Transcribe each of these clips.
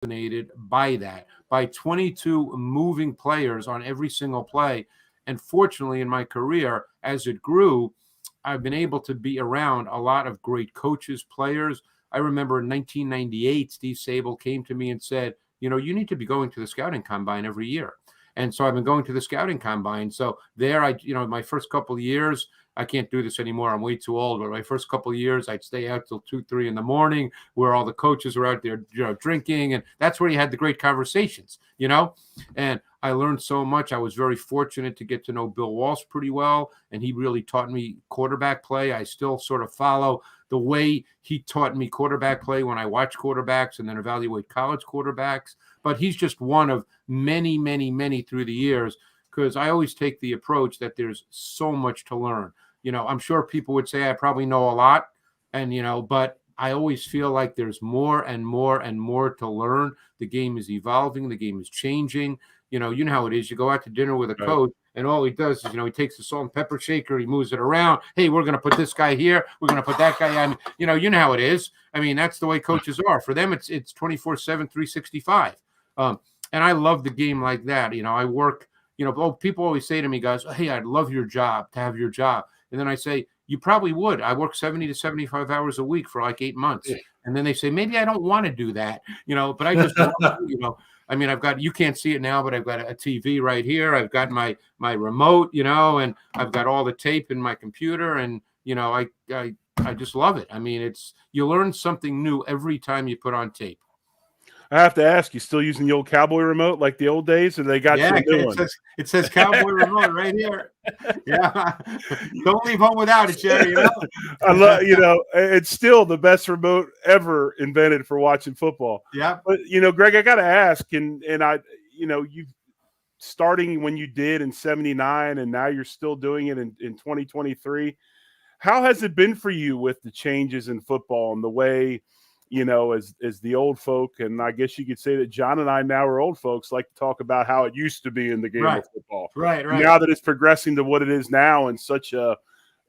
fascinated by that, by 22 moving players on every single play. And fortunately, in my career, as it grew, I've been able to be around a lot of great coaches, players. I remember in 1998, Steve Sable came to me and said, you need to be going to the scouting combine every year. And so I've been going to the scouting combine. So there, my first couple of years, I can't do this anymore. I'm way too old. But my first couple of years, I'd stay out till 2, 3 in the morning, where all the coaches were out there, drinking, and that's where you had the great conversations, And I learned so much. I was very fortunate to get to know Bill Walsh pretty well, and he really taught me quarterback play. I still sort of follow the way he taught me quarterback play when I watch quarterbacks and then evaluate college quarterbacks. But he's just one of many, many, many through the years, because I always take the approach that there's so much to learn. I'm sure people would say I probably know a lot, but I always feel like there's more and more and more to learn. The game is evolving. The game is changing. You know how it is. You go out to dinner with a coach, and all he does is, he takes the salt and pepper shaker, he moves it around. Hey, we're going to put this guy here. We're going to put that guy on. You know how it is. I mean, that's the way coaches are. For them, it's 24/7, 365. And I love the game like that. I work, people always say to me, guys, hey, I'd love your job, to have your job. And then I say, you probably would. I work 70 to 75 hours a week for like 8 months. Yeah. And then they say, maybe I don't want to do that, but I just, I mean, you can't see it now, but I've got a TV right here. I've got my remote, and I've got all the tape in my computer, and, I just love it. I mean, you learn something new every time you put on tape. I have to ask, you still using the old cowboy remote like the old days, or they got you a new one? It says cowboy remote right here. Yeah, don't leave home without it, Jerry. I love, it's still the best remote ever invented for watching football. Yeah, but Greg, I got to ask, and I, you starting when you did in '79, and now you're still doing it in 2023. How has it been for you with the changes in football and the way? As the old folk, and I guess you could say that John and I now are old folks, like to talk about how it used to be in the game of football. Right. Now that it's progressing to what it is now, and such a,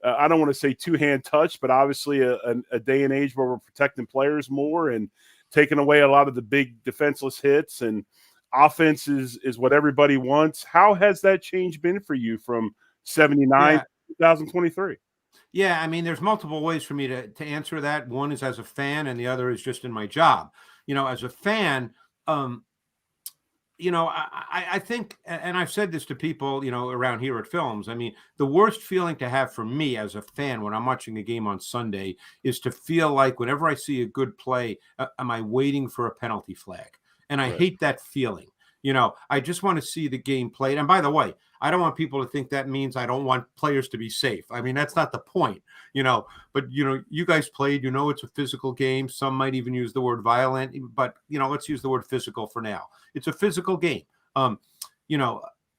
I don't want to say two-hand touch, but obviously a day and age where we're protecting players more and taking away a lot of the big defenseless hits, and offense is what everybody wants. How has that change been for you from '79 to 2023? Yeah, I mean, there's multiple ways for me to answer that. One is as a fan, and the other is just in my job. As a fan, I think, and I've said this to people, around here at Films. I mean, the worst feeling to have for me as a fan when I'm watching a game on Sunday is to feel like whenever I see a good play, am I waiting for a penalty flag? And I hate that feeling. I just want to see the game played. And by the way, I don't want people to think that means I don't want players to be safe. I mean, that's not the point, but, you guys played, it's a physical game. Some might even use the word violent, but, let's use the word physical for now. It's a physical game. I'm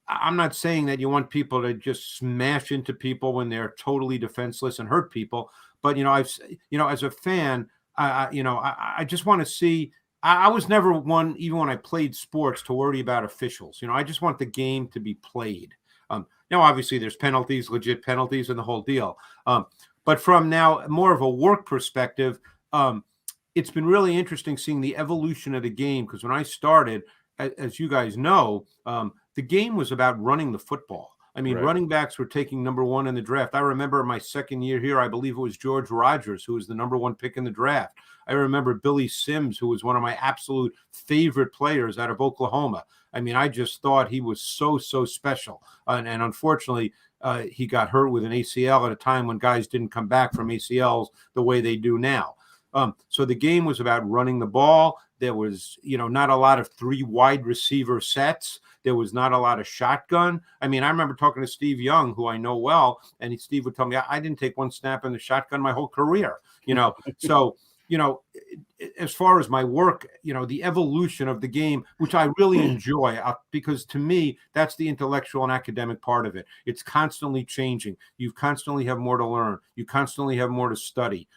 not saying that you want people to just smash into people when they're totally defenseless and hurt people. But, as a fan, I just want to see. I was never one, even when I played sports, to worry about officials. I just want the game to be played. Now, obviously, there's penalties, legit penalties, and the whole deal. But from now, more of a work perspective, it's been really interesting seeing the evolution of the game. Because when I started, as you guys know, the game was about running the football. I mean, running backs were taking number 1 in the draft. I remember my second year here, I believe it was George Rogers, who was the number 1 pick in the draft. I remember Billy Sims, who was one of my absolute favorite players out of Oklahoma. I mean, I just thought he was so special. And unfortunately, he got hurt with an ACL at a time when guys didn't come back from ACLs the way they do now. So the game was about running the ball. There was, not a lot of 3 wide receiver sets. There was not a lot of shotgun. I mean, I remember talking to Steve Young, who I know well, and Steve would tell me, I didn't take one snap in the shotgun my whole career, So, as far as my work, the evolution of the game, which I really enjoy, because to me, that's the intellectual and academic part of it. It's constantly changing. You constantly have more to learn. You constantly have more to study.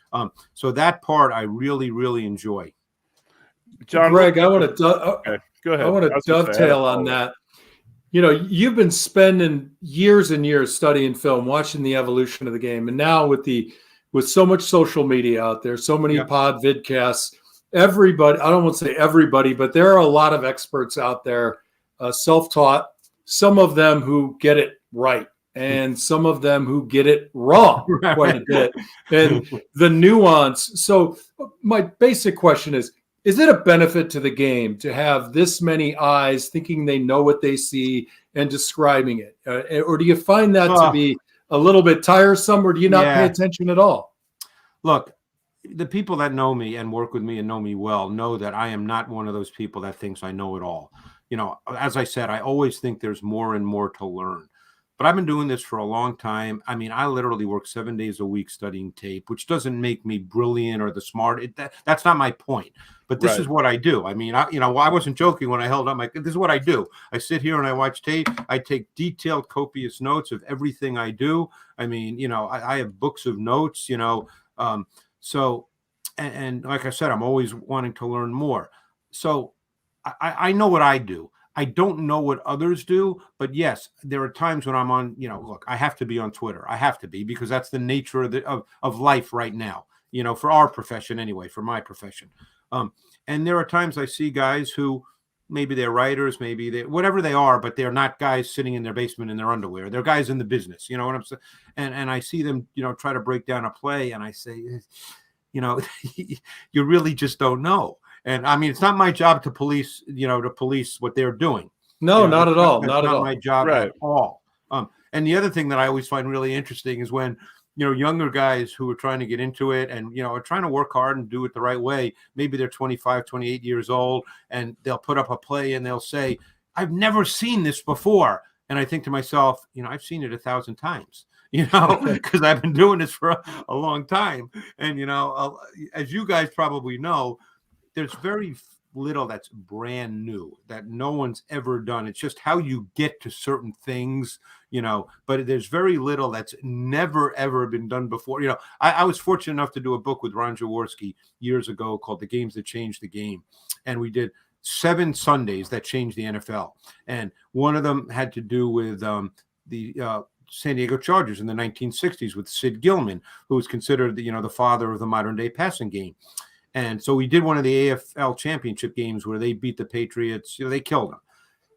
So that part I really, really enjoy. John, Greg, I want to go ahead. I want to dovetail on that. You've been spending years and years studying film, watching the evolution of the game, and now with so much social media out there, so many pod vidcasts, everybody, I don't want to say everybody, but there are a lot of experts out there, self-taught, some of them who get it right, and some of them who get it wrong quite a bit. And the nuance. So my basic question is it a benefit to the game to have this many eyes thinking they know what they see and describing it? Or do you find that to be a little bit tiresome, or do you not pay attention at all? Look, the people that know me and work with me and know me well know that I am not one of those people that thinks I know it all. You know, as I said, I always think there's more and more to learn. But I've been doing this for a long time. I mean, I literally work 7 days a week studying tape, which doesn't make me brilliant or the smart. That's not my point. But this is what I do. I mean, I wasn't joking when I held up this is what I do. I sit here and I watch tape. I take detailed, copious notes of everything I do. I mean, I have books of notes, so, and like I said, I'm always wanting to learn more. So I know what I do. I don't know what others do, but yes, there are times when I'm on, look, I have to be on Twitter. I have to be, because that's the nature of life right now, for our profession anyway, for my profession. And there are times I see guys who maybe they're writers, maybe they whatever they are, but they're not guys sitting in their basement in their underwear. They're guys in the business, you know what I'm saying? And I see them, try to break down a play, and I say, you really just don't know. And I mean, it's not my job to police, what they're doing. No, not at all. Not at all. My job at all. And the other thing that I always find really interesting is when, younger guys who are trying to get into it and, are trying to work hard and do it the right way. Maybe they're 25, 28 years old, and they'll put up a play and they'll say, I've never seen this before. And I think to myself, I've seen it 1,000 times. Because I've been doing this for a long time. And, as you guys probably know, there's very little that's brand new that no one's ever done. It's just how you get to certain things, but there's very little that's never, ever been done before. I was fortunate enough to do a book with Ron Jaworski years ago called The Games That Changed the Game. And we did 7 Sundays that changed the NFL. And one of them had to do with the San Diego Chargers in the 1960s with Sid Gilman, who was considered the father of the modern day passing game. And so we did one of the AFL championship games where they beat the Patriots. They killed them.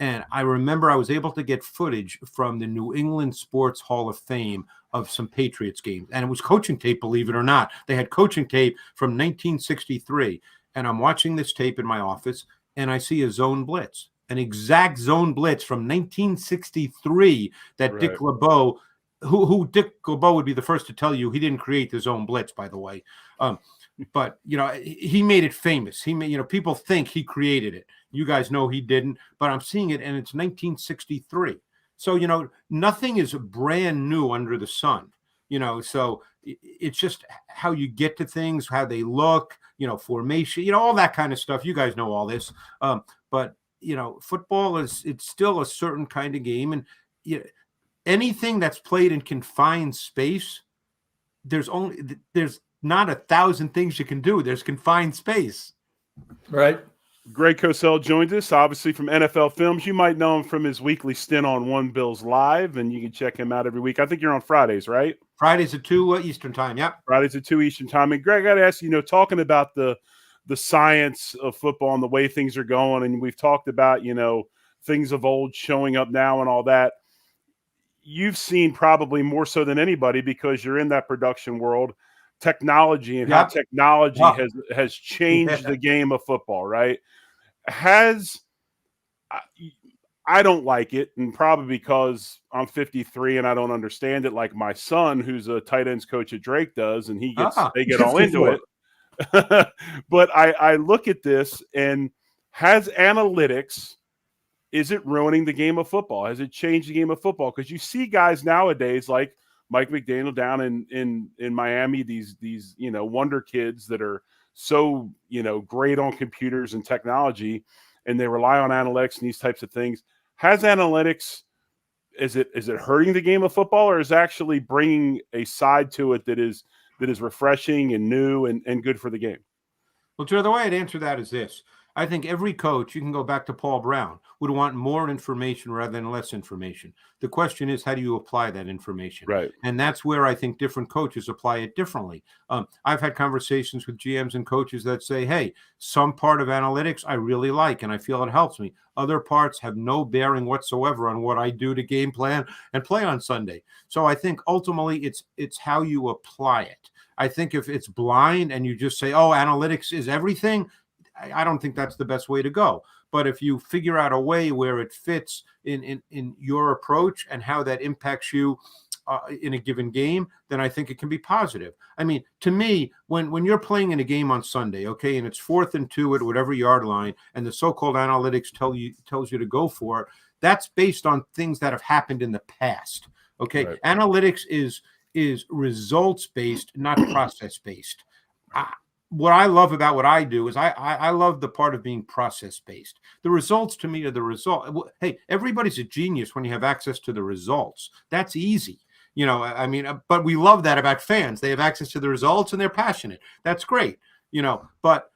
And I remember I was able to get footage from the New England Sports Hall of Fame of some Patriots games. And it was coaching tape, believe it or not. They had coaching tape from 1963. And I'm watching this tape in my office, and I see a zone blitz, an exact zone blitz from 1963 that Dick LeBeau, who Dick LeBeau would be the first to tell you he didn't create the zone blitz, by the way. But, he made it famous. He made, people think he created it. You guys know he didn't, but I'm seeing it, and it's 1963. So, nothing is brand new under the sun, so it's just how you get to things, how they look, formation, all that kind of stuff. You guys know all this. But, football it's still a certain kind of game. And anything that's played in confined space, there's not 1,000 things you can do. There's confined space. Right. Greg Cosell joins us, obviously from NFL Films. You might know him from his weekly stint on One Bills Live, and you can check him out every week. I think you're on Fridays, right? Fridays at 2 Eastern time. Yep. Fridays at 2 Eastern time. And Greg, I got to ask you, talking about the science of football and the way things are going, and we've talked about, things of old showing up now and all that. You've seen probably more so than anybody, because you're in that production world, technology and how technology has changed the game of football, right? I don't like it, and probably because I'm 53 and I don't understand it like my son, who's a tight ends coach at Drake, does, and they get all into it. But I look at this, and has analytics, is it ruining the game of football? Has it changed the game of football? Because you see guys nowadays like Mike McDaniel down in Miami, these wonder kids that are so great on computers and technology, and they rely on analytics and these types of things. Has analytics, is it hurting the game of football, or is actually bringing a side to it that is refreshing and new and good for the game? Well, Joe, the way I'd answer that is this. I think every coach, you can go back to Paul Brown, would want more information rather than less information. The question is, how do you apply that information? Right. And that's where I think different coaches apply it differently. I've had conversations with GMs and coaches that say, hey, some part of analytics I really like and I feel it helps me. Other parts have no bearing whatsoever on what I do to game plan and play on Sunday. So I think ultimately it's how you apply it. I think if it's blind and you just say, oh, analytics is everything, I don't think that's the best way to go. But if you figure out a way where it fits in your approach and how that impacts you in a given game, then I think it can be positive. I mean, to me, when you're playing in a game on Sunday, okay, and it's 4th and 2 at whatever yard line, and the so-called analytics tells you to go for it, that's based on things that have happened in the past. Okay, Right. Analytics is results based, not process based. What I love about what I do is I love the part of being process based. The results to me are the result. Hey, everybody's a genius when you have access to the results. That's easy. I mean, but we love that about fans. They have access to the results and they're passionate. That's great. But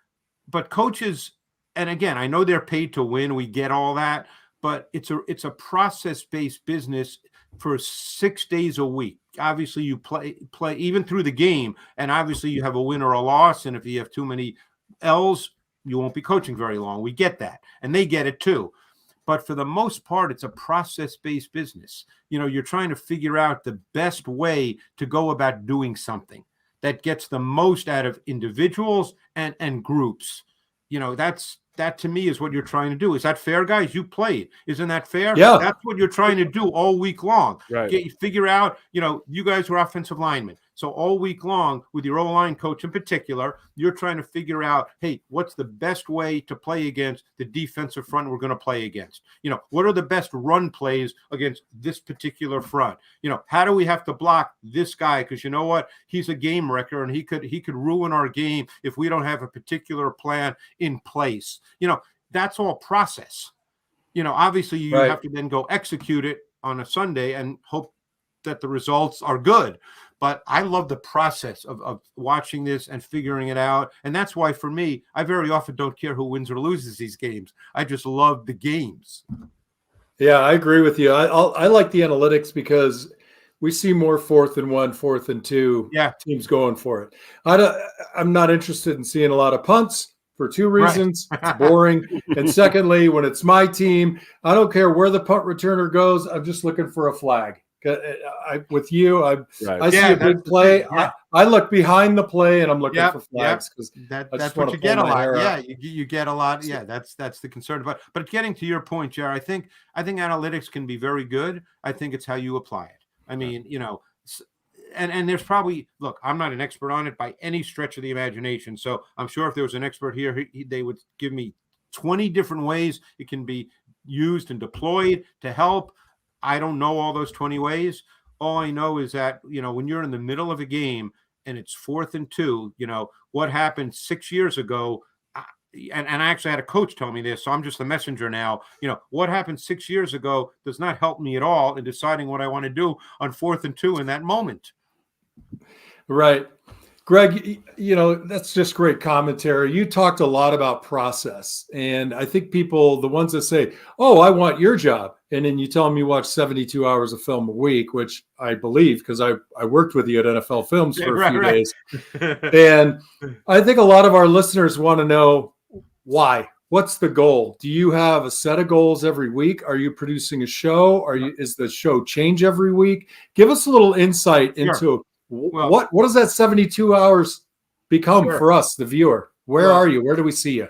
coaches, and again, I know they're paid to win. We get all that, but it's a process based business for 6 days a week. Obviously, you play even through the game, and obviously you have a win or a loss. And if you have too many L's, you won't be coaching very long. We get that, and they get it too. But for the most part, it's a process-based business. You're trying to figure out the best way to go about doing something that gets the most out of individuals and groups. That to me is what you're trying to do. Is that fair, guys? You played. Isn't that fair? Yeah. That's what you're trying to do all week long. Right. Figure out, you guys are offensive linemen. So all week long with your O-line coach in particular, you're trying to figure out, hey, what's the best way to play against the defensive front we're going to play against? What are the best run plays against this particular front? How do we have to block this guy? Because you know what? He's a game wrecker, and he could ruin our game if we don't have a particular plan in place. That's all process. Obviously you Right. have to then go execute it on a Sunday and hope that the results are good. But I love the process of watching this and figuring it out. And that's why, for me, I very often don't care who wins or loses these games. I just love the games. Yeah, I agree with you. I like the analytics because we see more 4th and 1, 4th and 2 teams going for it. I'm not interested in seeing a lot of punts for 2 reasons. Right. It's boring. And secondly, when it's my team, I don't care where the punt returner goes. I'm just looking for a flag. With you, I see a big play. I look behind the play and I'm looking for flags because that's what you get a lot. Yeah, you get a lot. Yeah, that's the concern. But getting to your point, Jared, I think analytics can be very good. I think it's how you apply it. I mean, and there's probably, look, I'm not an expert on it by any stretch of the imagination. So I'm sure if there was an expert here, they would give me 20 different ways it can be used and deployed to help. I don't know all those 20 ways. All I know is that, when you're in the middle of a game and it's 4th and 2, what happened 6 years ago, and I actually had a coach tell me this, so I'm just the messenger now. What happened 6 years ago does not help me at all in deciding what I want to do on 4th and 2 in that moment. Right. Greg, that's just great commentary. You talked a lot about process. And I think people, the ones that say, oh, I want your job. And then you tell them you watch 72 hours of film a week, which I believe because I worked with you at NFL Films for a few days. And I think a lot of our listeners want to know why. What's the goal? Do you have a set of goals every week? Are you producing a show? Is the show change every week? Give us a little insight into what does that 72 hours become for us, the viewer? Where are you? Where do we see you?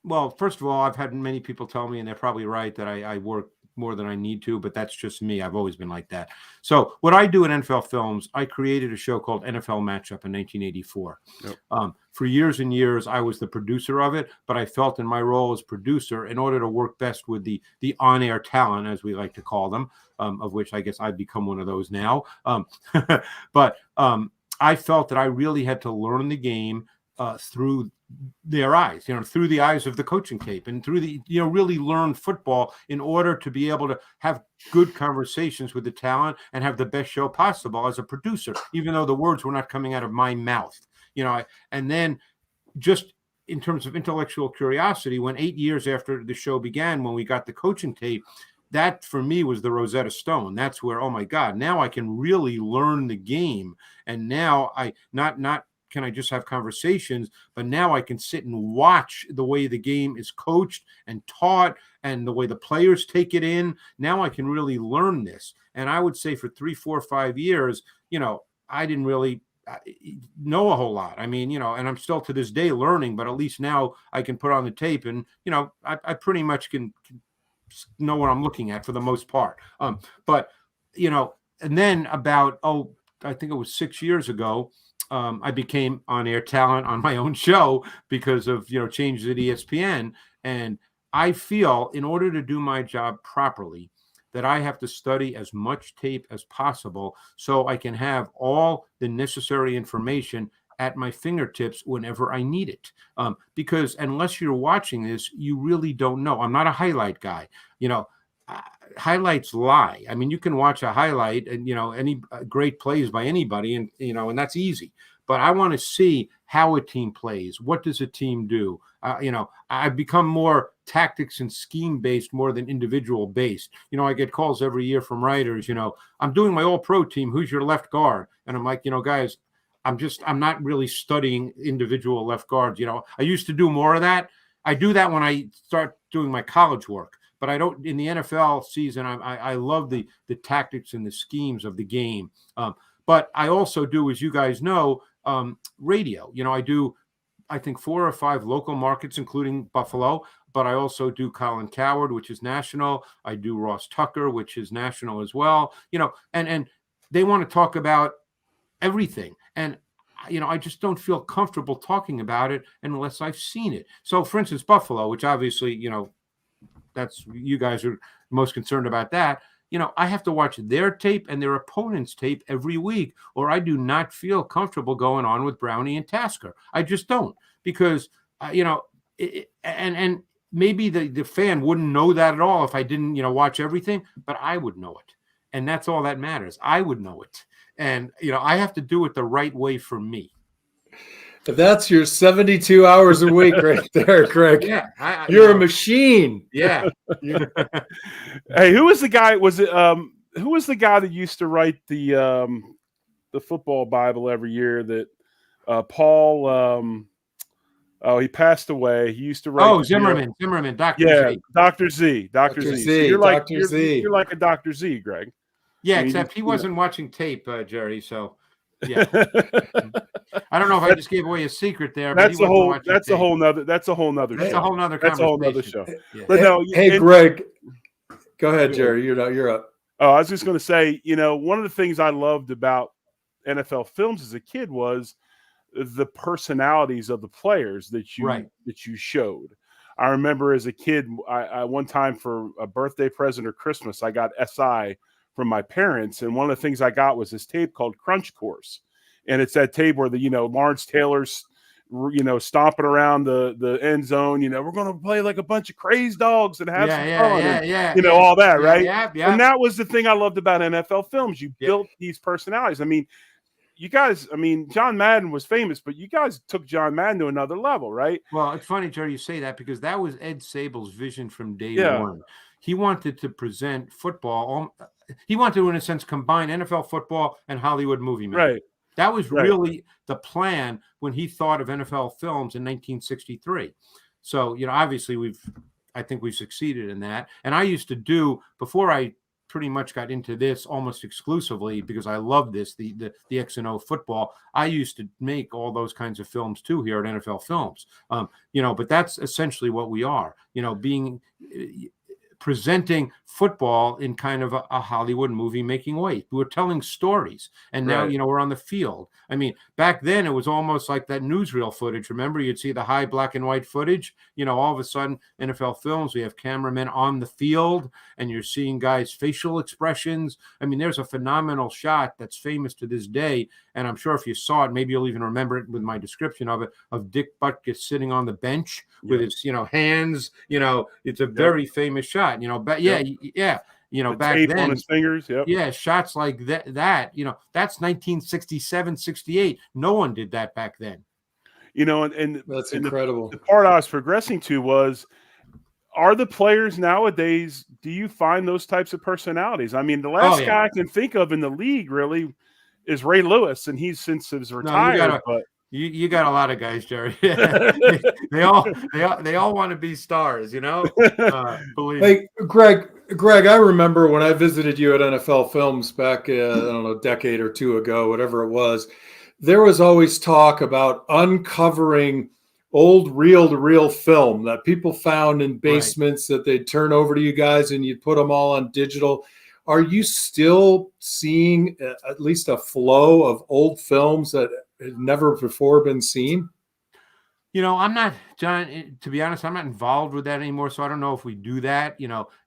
Well, first of all, I've had many people tell me, and they're probably right, that I work more than I need to, but that's just me. I've always been like that. So what I do at NFL Films, I created a show called NFL Matchup in 1984. Yep. For years and years, I was the producer of it, but I felt in my role as producer, in order to work best with the on-air talent, as we like to call them, of which I guess I've become one of those now. But I felt that I really had to learn the game through their eyes, through the eyes of the coaching tape, and through the, really learn football in order to be able to have good conversations with the talent and have the best show possible as a producer, even though the words were not coming out of my mouth, and then just in terms of intellectual curiosity, when 8 years after the show began, when we got the coaching tape, that for me was the Rosetta Stone. That's where, oh my God, now I can really learn the game. And now I not can I just have conversations, but now I can sit and watch the way the game is coached and taught and the way the players take it in. Now I can really learn this. And I would say for 3, 4, 5 years, I didn't really know a whole lot. I mean, and I'm still to this day learning, but at least now I can put on the tape and, I pretty much can know what I'm looking at for the most part. But, and then about, I think it was 6 years ago, I became on-air talent on my own show because of, changes at ESPN. And I feel in order to do my job properly, that I have to study as much tape as possible so I can have all the necessary information at my fingertips whenever I need it. Because unless you're watching this, you really don't know. I'm not a highlight guy. Highlights lie. I mean, you can watch a highlight and, any great plays by anybody and, and that's easy. But I want to see how a team plays. What does a team do? I've become more tactics and scheme based more than individual based. I get calls every year from writers, I'm doing my all pro team. Who's your left guard? And I'm like, guys, I'm not really studying individual left guards. I used to do more of that. I do that when I start doing my college work, but I don't in the NFL season. I love the tactics and the schemes of the game. But I also do, as you guys know, radio. I do, I think 4 or 5 local markets, including Buffalo, but I also do Colin Coward, which is national. I do Ross Tucker, which is national as well, and they want to talk about everything. And, I just don't feel comfortable talking about it unless I've seen it. So for instance, Buffalo, which obviously, that's you guys are most concerned about that. I have to watch their tape and their opponent's tape every week, or I do not feel comfortable going on with Brownie and Tasker. I just don't, because, and maybe the fan wouldn't know that at all if I didn't, watch everything, but I would know it. And that's all that matters. I would know it. And, I have to do it the right way for me. That's your 72 hours a week right there, Greg. Yeah. You're a machine. Yeah. Hey, who was the guy? Who was the guy that used to write the football Bible every year that Paul, he passed away. He used to write. Zimmerman, Dr. Yeah, Z. Dr. Z. Dr. Z. So you're like you're like a Dr. Z, Greg. Yeah, except he wasn't watching tape, Jerry. So, yeah, I don't know if I just gave away a secret there. That's but a whole. That's a whole nother. That's a whole nother. That's show. a whole nother. That's a whole nother show. Yeah. But no, hey, Greg, go ahead, Jerry. You're up. Oh, I was just going to say, one of the things I loved about NFL films as a kid was the personalities of the players that you showed. I remember as a kid, I one time for a birthday present or Christmas, I got SI from my parents, and one of the things I got was this tape called Crunch Course, and it's that tape where the Lawrence Taylor's stomping around the end zone. We're going to play like a bunch of crazy dogs and have some fun. And, all that, right? Yeah. And that was the thing I loved about NFL films. You built these personalities. I mean, you guys, John Madden was famous, but you guys took John Madden to another level, right? Well, it's funny, Jerry, you say that because that was Ed Sable's vision from day one. He wanted to present football. He wanted to, in a sense, combine NFL football and Hollywood movie making. Right. That was really the plan when he thought of NFL films in 1963. So, obviously I think we've succeeded in that. And I used to do, before I pretty much got into this almost exclusively because I love this, the X and O football, I used to make all those kinds of films too here at NFL Films. But that's essentially what we are, being presenting football in kind of a Hollywood movie making way. We were telling stories, and now, we're on the field. I mean, back then it was almost like that newsreel footage. Remember, you'd see the high black and white footage, all of a sudden NFL Films, we have cameramen on the field and you're seeing guys' facial expressions. I mean, there's a phenomenal shot that's famous to this day. And I'm sure if you saw it, maybe you'll even remember it with my description of it, of Dick Butkus sitting on the bench with his, hands, it's a very famous shot, but the back tape then on his fingers. Shots like that, that's 1967, 68. No one did that back then. You know, and That's and incredible. the part I was progressing to was, are the players nowadays, do you find those types of personalities? I mean, the Oh, last yeah. guy I can think of in the league really is Ray Lewis, and he's since he's No, you retired. got But you got a lot of guys, Jerry. They all want to be stars, believe me. Hey, Greg, I remember when I visited you at NFL Films back, I don't know, a decade or two ago, whatever it was. There was always talk about uncovering old reel-to-reel film that people found in basements that they'd turn over to you guys, and you'd put them all on digital. Are you still seeing at least a flow of old films that had never before been seen? I'm not, John, to be honest, I'm not involved with that anymore. So I don't know if we do that.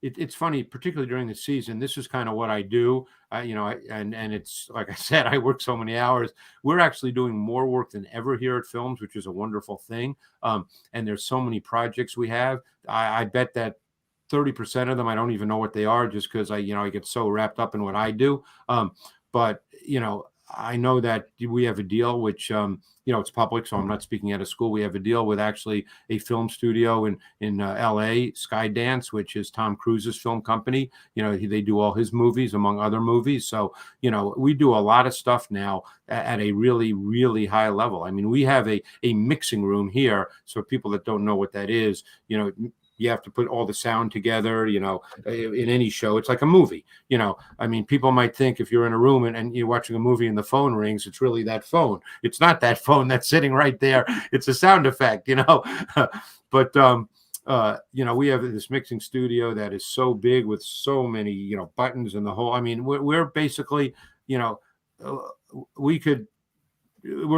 It's funny, particularly during the season. This is kind of what I do. And it's like I said, I work so many hours. We're actually doing more work than ever here at Films, which is a wonderful thing. And there's so many projects we have. I bet that 30% of them, I don't even know what they are, just because I get so wrapped up in what I do. But I know that we have a deal, which, it's public, so I'm not speaking out of school. We have a deal with actually a film studio in LA, Skydance, which is Tom Cruise's film company. They do all his movies, among other movies. So, we do a lot of stuff now at a really, really high level. I mean, we have a mixing room here. So people that don't know what that is, you have to put all the sound together, in any show. It's like a movie, I mean, people might think if you're in a room and you're watching a movie and the phone rings, it's really that phone. It's not that phone that's sitting right there. It's a sound effect, But, we have this mixing studio that is so big with so many, buttons and the whole, I mean, we're basically, we're a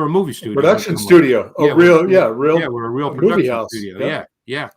movie studio. Production studio. We're a real movie production house. studio. Yeah.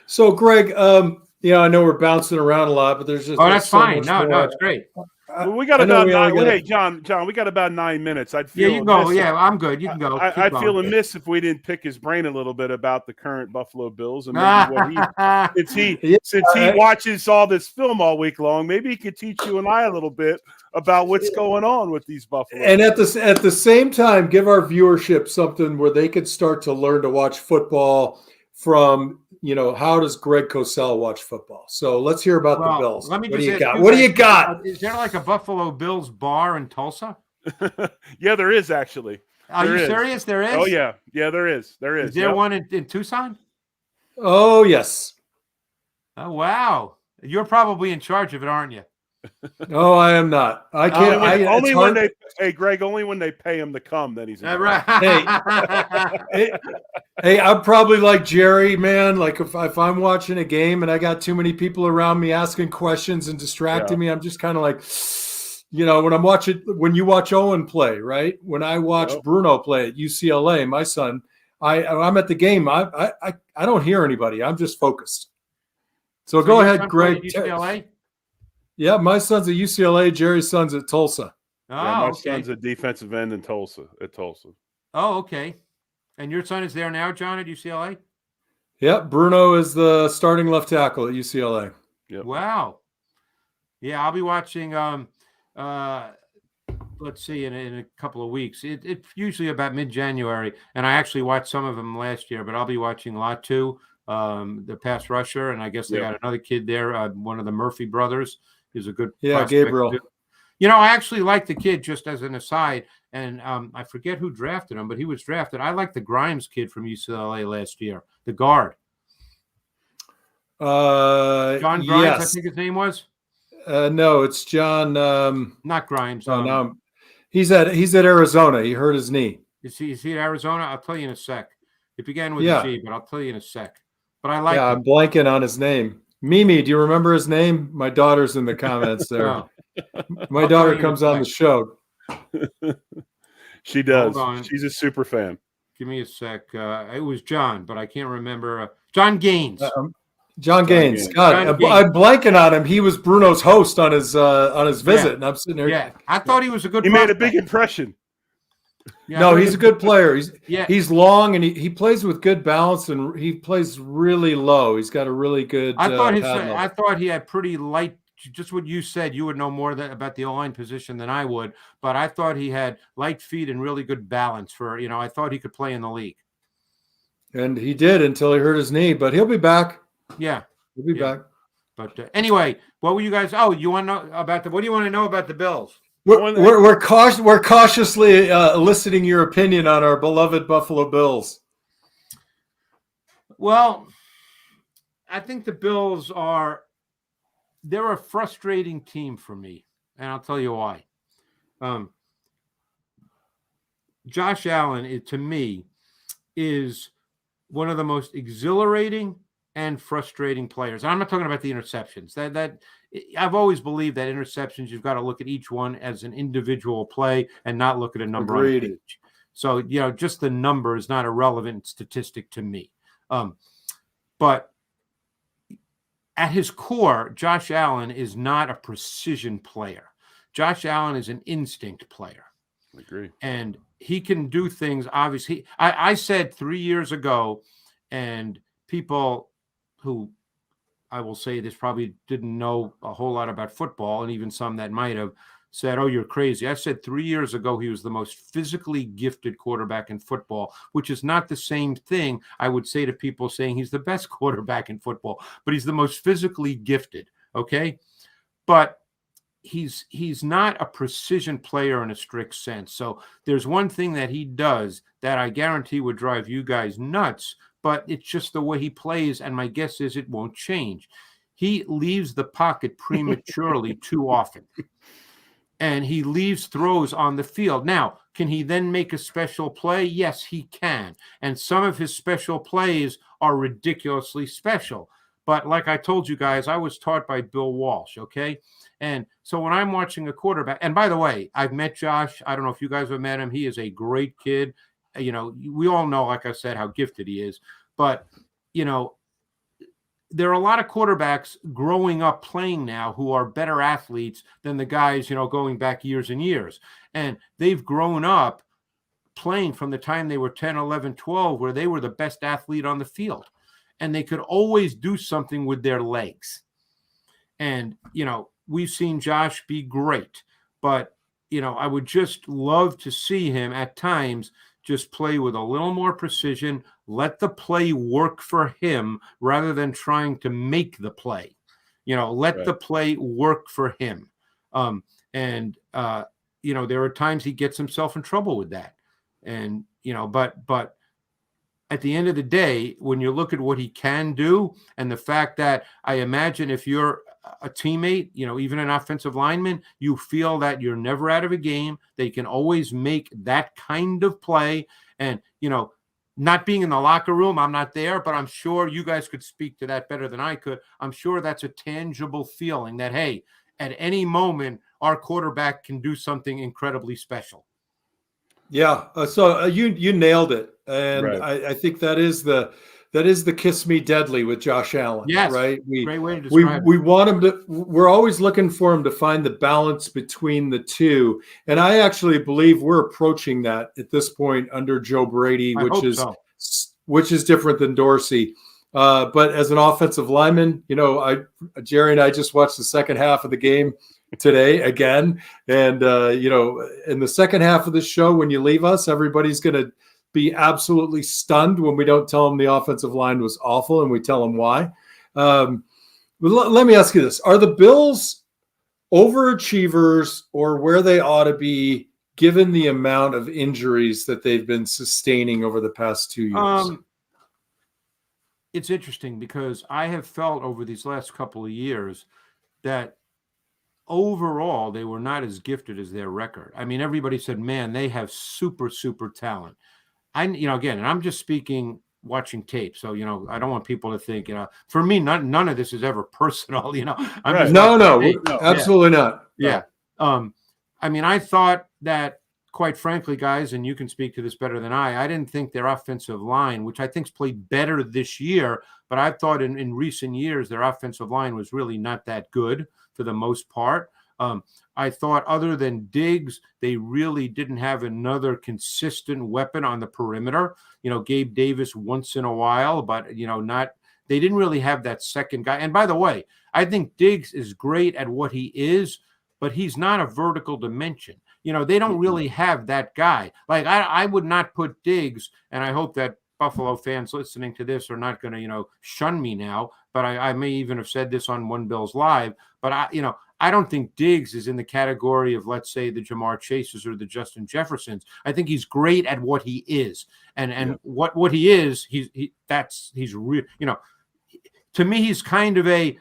So, Greg, I know we're bouncing around a lot, but there's just that's so fine. much No, more. it's great. Well, we got about 9. Hey, John, we got about 9 minutes. I'd feel you can go. Yeah, I'm good. You can go. I'd feel amiss if we didn't pick his brain a little bit about the current Buffalo Bills and maybe what since he watches all this film all week long, maybe he could teach you and I a little bit about what's going on with these Buffalo. And at the same time, give our viewership something where they could start to learn to watch football from. How does Greg Cosell watch football? So let's hear about the Bills. Let me what do you got? What do you got? Is there like a Buffalo Bills bar in Tulsa? Yeah, there is actually. Are you serious? There is? Oh, yeah. Yeah, there is. There is. Is there one in Tucson? Oh, yes. Oh, wow. You're probably in charge of it, aren't you? No, I am not. I can't. Only when they. Hey, Greg. Only when they pay him to come, then he's. Right. Hey, I'm probably like Jerry, man. Like if I'm watching a game and I got too many people around me asking questions and distracting me, I'm just kind of like, when you watch Owen play, right? When I watch Bruno play at UCLA, my son, I'm at the game. I don't hear anybody. I'm just focused. So go ahead, Greg. UCLA? Yeah, my son's at UCLA. Jerry's son's at Tulsa. Oh, my son's a defensive end in Tulsa. Oh, okay. And your son is there now, John, at UCLA? Yep, Bruno is the starting left tackle at UCLA. Yep. Wow. Yeah, I'll be watching. Let's see, in a couple of weeks. It's usually about mid-January, and I actually watched some of them last year. But I'll be watching Latu, the pass rusher, and I guess they got another kid there. One of the Murphy brothers is a good. Yeah, Gabriel. Too. I actually like the kid, just as an aside, and I forget who drafted him, but he was drafted. I like the Grimes kid from UCLA last year, the guard. John Grimes, yes. I think his name was. No, it's John. Not Grimes. No, he's at Arizona. He hurt his knee. Is he at Arizona? I'll tell you in a sec. It began with a G, but I'll tell you in a sec. But I like. Yeah, I'm blanking on his name. Mimi, do you remember his name? My daughter's in the comments there. No. My daughter comes on the show. She does. She's a super fan. Give me a sec. It was John, but I can't remember. John Gaines. John Gaines. God, I'm blanking on him. He was Bruno's host on his visit, and I'm sitting there. Yeah, I thought he was a good. He made a big impression. Yeah, no, he's a good player. He's long and he plays with good balance and he plays really low. He's got a really good. I thought he had pretty light just what you said. You would know more about the O-line position than I would, but I thought he had light feet and really good balance for, I thought he could play in the league. And he did until he hurt his knee, but he'll be back. Yeah. He'll be back. But anyway, what were you guys? Oh, you want to know about what do you want to know about the Bills? We're cautiously eliciting your opinion on our beloved Buffalo Bills. Well, I think the Bills they're a frustrating team for me, and I'll tell you why. Josh Allen, to me, is one of the most exhilarating and frustrating players. I'm not talking about the interceptions. That I've always believed that interceptions, you've got to look at each one as an individual play and not look at a number on a page. So, just the number is not a relevant statistic to me. But at his core, Josh Allen is not a precision player. Josh Allen is an instinct player. I agree. And he can do things, obviously. I said 3 years ago, and people who, I will say this, probably didn't know a whole lot about football, and even some that might have said, oh, you're crazy. I said 3 years ago he was the most physically gifted quarterback in football, which is not the same thing I would say to people saying he's the best quarterback in football, but he's the most physically gifted, okay? But he's not a precision player in a strict sense. So there's one thing that he does that I guarantee would drive you guys nuts, but it's just the way he plays, and my guess is it won't change. He leaves the pocket prematurely too often. And he leaves throws on the field. Now, can he then make a special play? Yes, he can. And some of his special plays are ridiculously special. But like I told you guys, I was taught by Bill Walsh, okay? And so when I'm watching a quarterback, and by the way, I've met Josh. I don't know if you guys have met him. He is a great kid. We all know, like I said, how gifted he is. But, there are a lot of quarterbacks growing up playing now who are better athletes than the guys, going back years and years. And they've grown up playing from the time they were 10, 11, 12, where they were the best athlete on the field. And they could always do something with their legs. And, we've seen Josh be great. But, I would just love to see him at times just play with a little more precision, let the play work for him rather than trying to make the play. Let the play work for him. There are times he gets himself in trouble with that. And, but at the end of the day, when you look at what he can do and the fact that I imagine if you're a teammate, even an offensive lineman, you feel that you're never out of a game. They can always make that kind of play. And, not being in the locker room, I'm not there, but I'm sure you guys could speak to that better than I could. I'm sure that's a tangible feeling that, hey, at any moment, our quarterback can do something incredibly special. Yeah. So you nailed it. And right. I think that is the kiss me deadly with Josh Allen. Yes. Right. Great way to describe it. We want him to, we're always looking for him to find the balance between the two. And I actually believe we're approaching that at this point under Joe Brady, which is different than Dorsey. But as an offensive lineman, Jerry and I just watched the second half of the game today again. And, in the second half of the show, when you leave us, everybody's going to be absolutely stunned when we don't tell them the offensive line was awful and we tell them why. Let me ask you this. Are the Bills overachievers or where they ought to be given the amount of injuries that they've been sustaining over the past 2 years? It's interesting because I have felt over these last couple of years that overall they were not as gifted as their record. I mean, everybody said, man, they have super, super talent. Again, and I'm just speaking watching tape. So, I don't want people to think, for me, none of this is ever personal, I'm right. just no, absolutely not. Yeah. I thought that, quite frankly, guys, and you can speak to this better than I didn't think their offensive line, which I think's played better this year, but I thought in recent years, their offensive line was really not that good for the most part. I thought other than Diggs, they really didn't have another consistent weapon on the perimeter. Gabe Davis once in a while, but, not They didn't really have that second guy. And by the way, I think Diggs is great at what he is, but he's not a vertical dimension. They don't really have that guy. Like I would not put Diggs, and I hope that Buffalo fans listening to this are not going to, shun me now, but I may even have said this on One Bills Live, but I don't think Diggs is in the category of, let's say, the Jamar Chases or the Justin Jeffersons. I think he's great at what he is, and what he is, he's real. To me, he's kind of the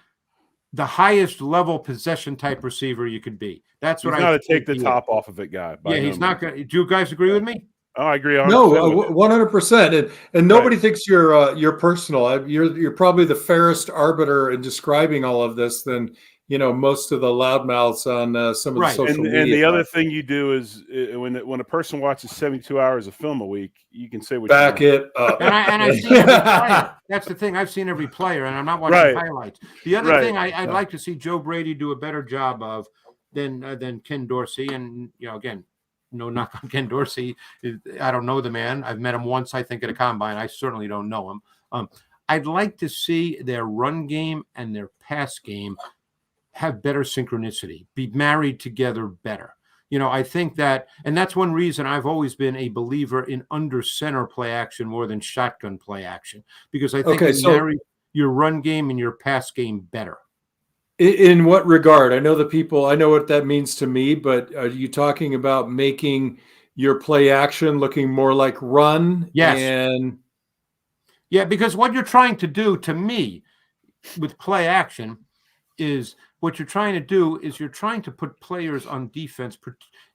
highest level possession type receiver you could be. That's what he's not a take the top off of it guy. Yeah, he's not going to. Do you guys agree with me? Oh, I agree. 100%. No, 100%. And nobody thinks you're personal. You're probably the fairest arbiter in describing all of this than most of the loudmouths on some of the social media. And the other thing you do is when a person watches 72 hours of film a week, you can say what back you it up. And I've seen every player. That's the thing. I've seen every player, and I'm not watching highlights. The other thing I'd like to see Joe Brady do a better job of than Ken Dorsey. And again, no knock on Ken Dorsey. I don't know the man. I've met him once, I think, at a combine. I certainly don't know him. I'd like to see their run game and their pass game have better synchronicity, be married together better. I think that, and that's one reason I've always been a believer in under center play action more than shotgun play action, because I think marry your run game and your pass game better. In what regard? I know what that means to me, but are you talking about making your play action looking more like run? Yes. Yeah, because what you're trying to do, to me, with play action is you're trying to put players on defense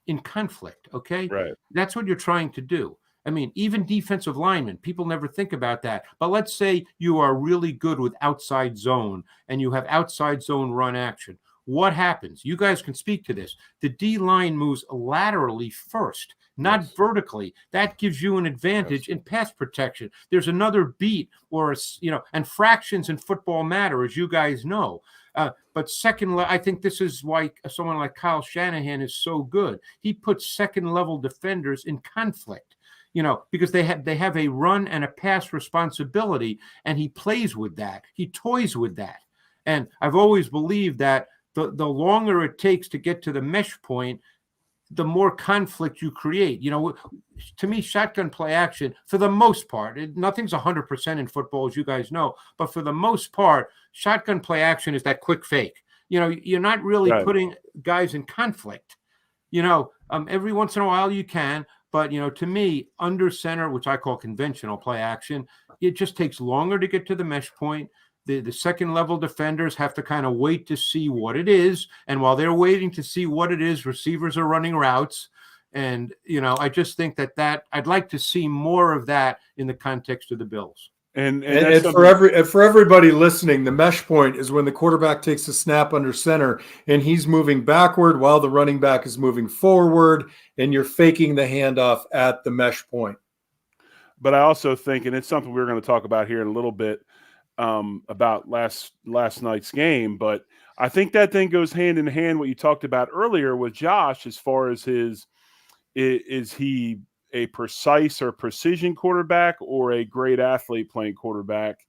in conflict, okay? Right. That's what you're trying to do. I mean, even defensive linemen, people never think about that. But let's say you are really good with outside zone and you have outside zone run action. What happens? You guys can speak to this. The D line moves laterally first, not vertically. That gives you an advantage in pass protection. There's another beat and fractions in football matter, as you guys know. But I think this is why someone like Kyle Shanahan is so good. He puts second-level defenders in conflict, because they have a run and a pass responsibility, and he plays with that. He toys with that. And I've always believed that the longer it takes to get to the mesh point, the more conflict you create. To me, shotgun play action, for the most part, nothing's 100% in football, as you guys know, but for the most part, shotgun play action is that quick fake. You're not really putting guys in conflict. Every once in a while you can, but, to me, under center, which I call conventional play action, it just takes longer to get to the mesh point. The second level defenders have to kind of wait to see what it is. And while they're waiting to see what it is, receivers are running routes. And, I just think that I'd like to see more of that in the context of the Bills. And for everybody listening, the mesh point is when the quarterback takes a snap under center and he's moving backward while the running back is moving forward, and you're faking the handoff at the mesh point. But I also think, and it's something we're going to talk about here in a little bit, about last night's game, but I think that thing goes hand in hand what you talked about earlier with Josh, as far as is he a precise or precision quarterback or a great athlete playing quarterback?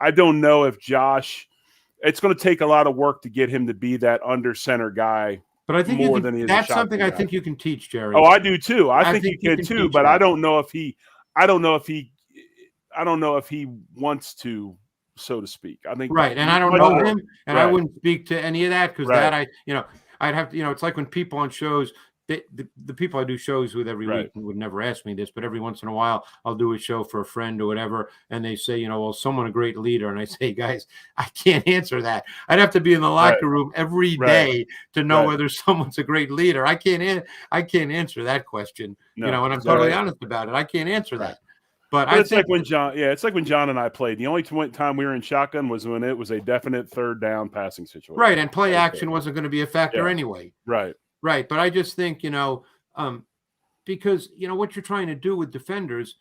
I don't know if Josh, it's going to take a lot of work to get him to be that under center guy. But I think that's something I think you can teach, Jerry. Oh, I do too. I think you can too, but I don't know if he wants to, so to speak. I think right, and I don't know him, and I wouldn't speak to any of that, because I'd have to, it's like when people on shows, the people I do shows with every week would never ask me this, but every once in a while I'll do a show for a friend or whatever, and they say, well, someone a great leader, and I say, guys, I can't answer that. I'd have to be in the locker room every day to know whether someone's a great leader. I can't answer that question, and I'm totally honest about it. I can't answer that. But it's like when John and I played. The only time we were in shotgun was when it was a definite third down passing situation. Right, and play action wasn't going to be a factor anyway. Right. Right, but I just think, because, what you're trying to do with defenders,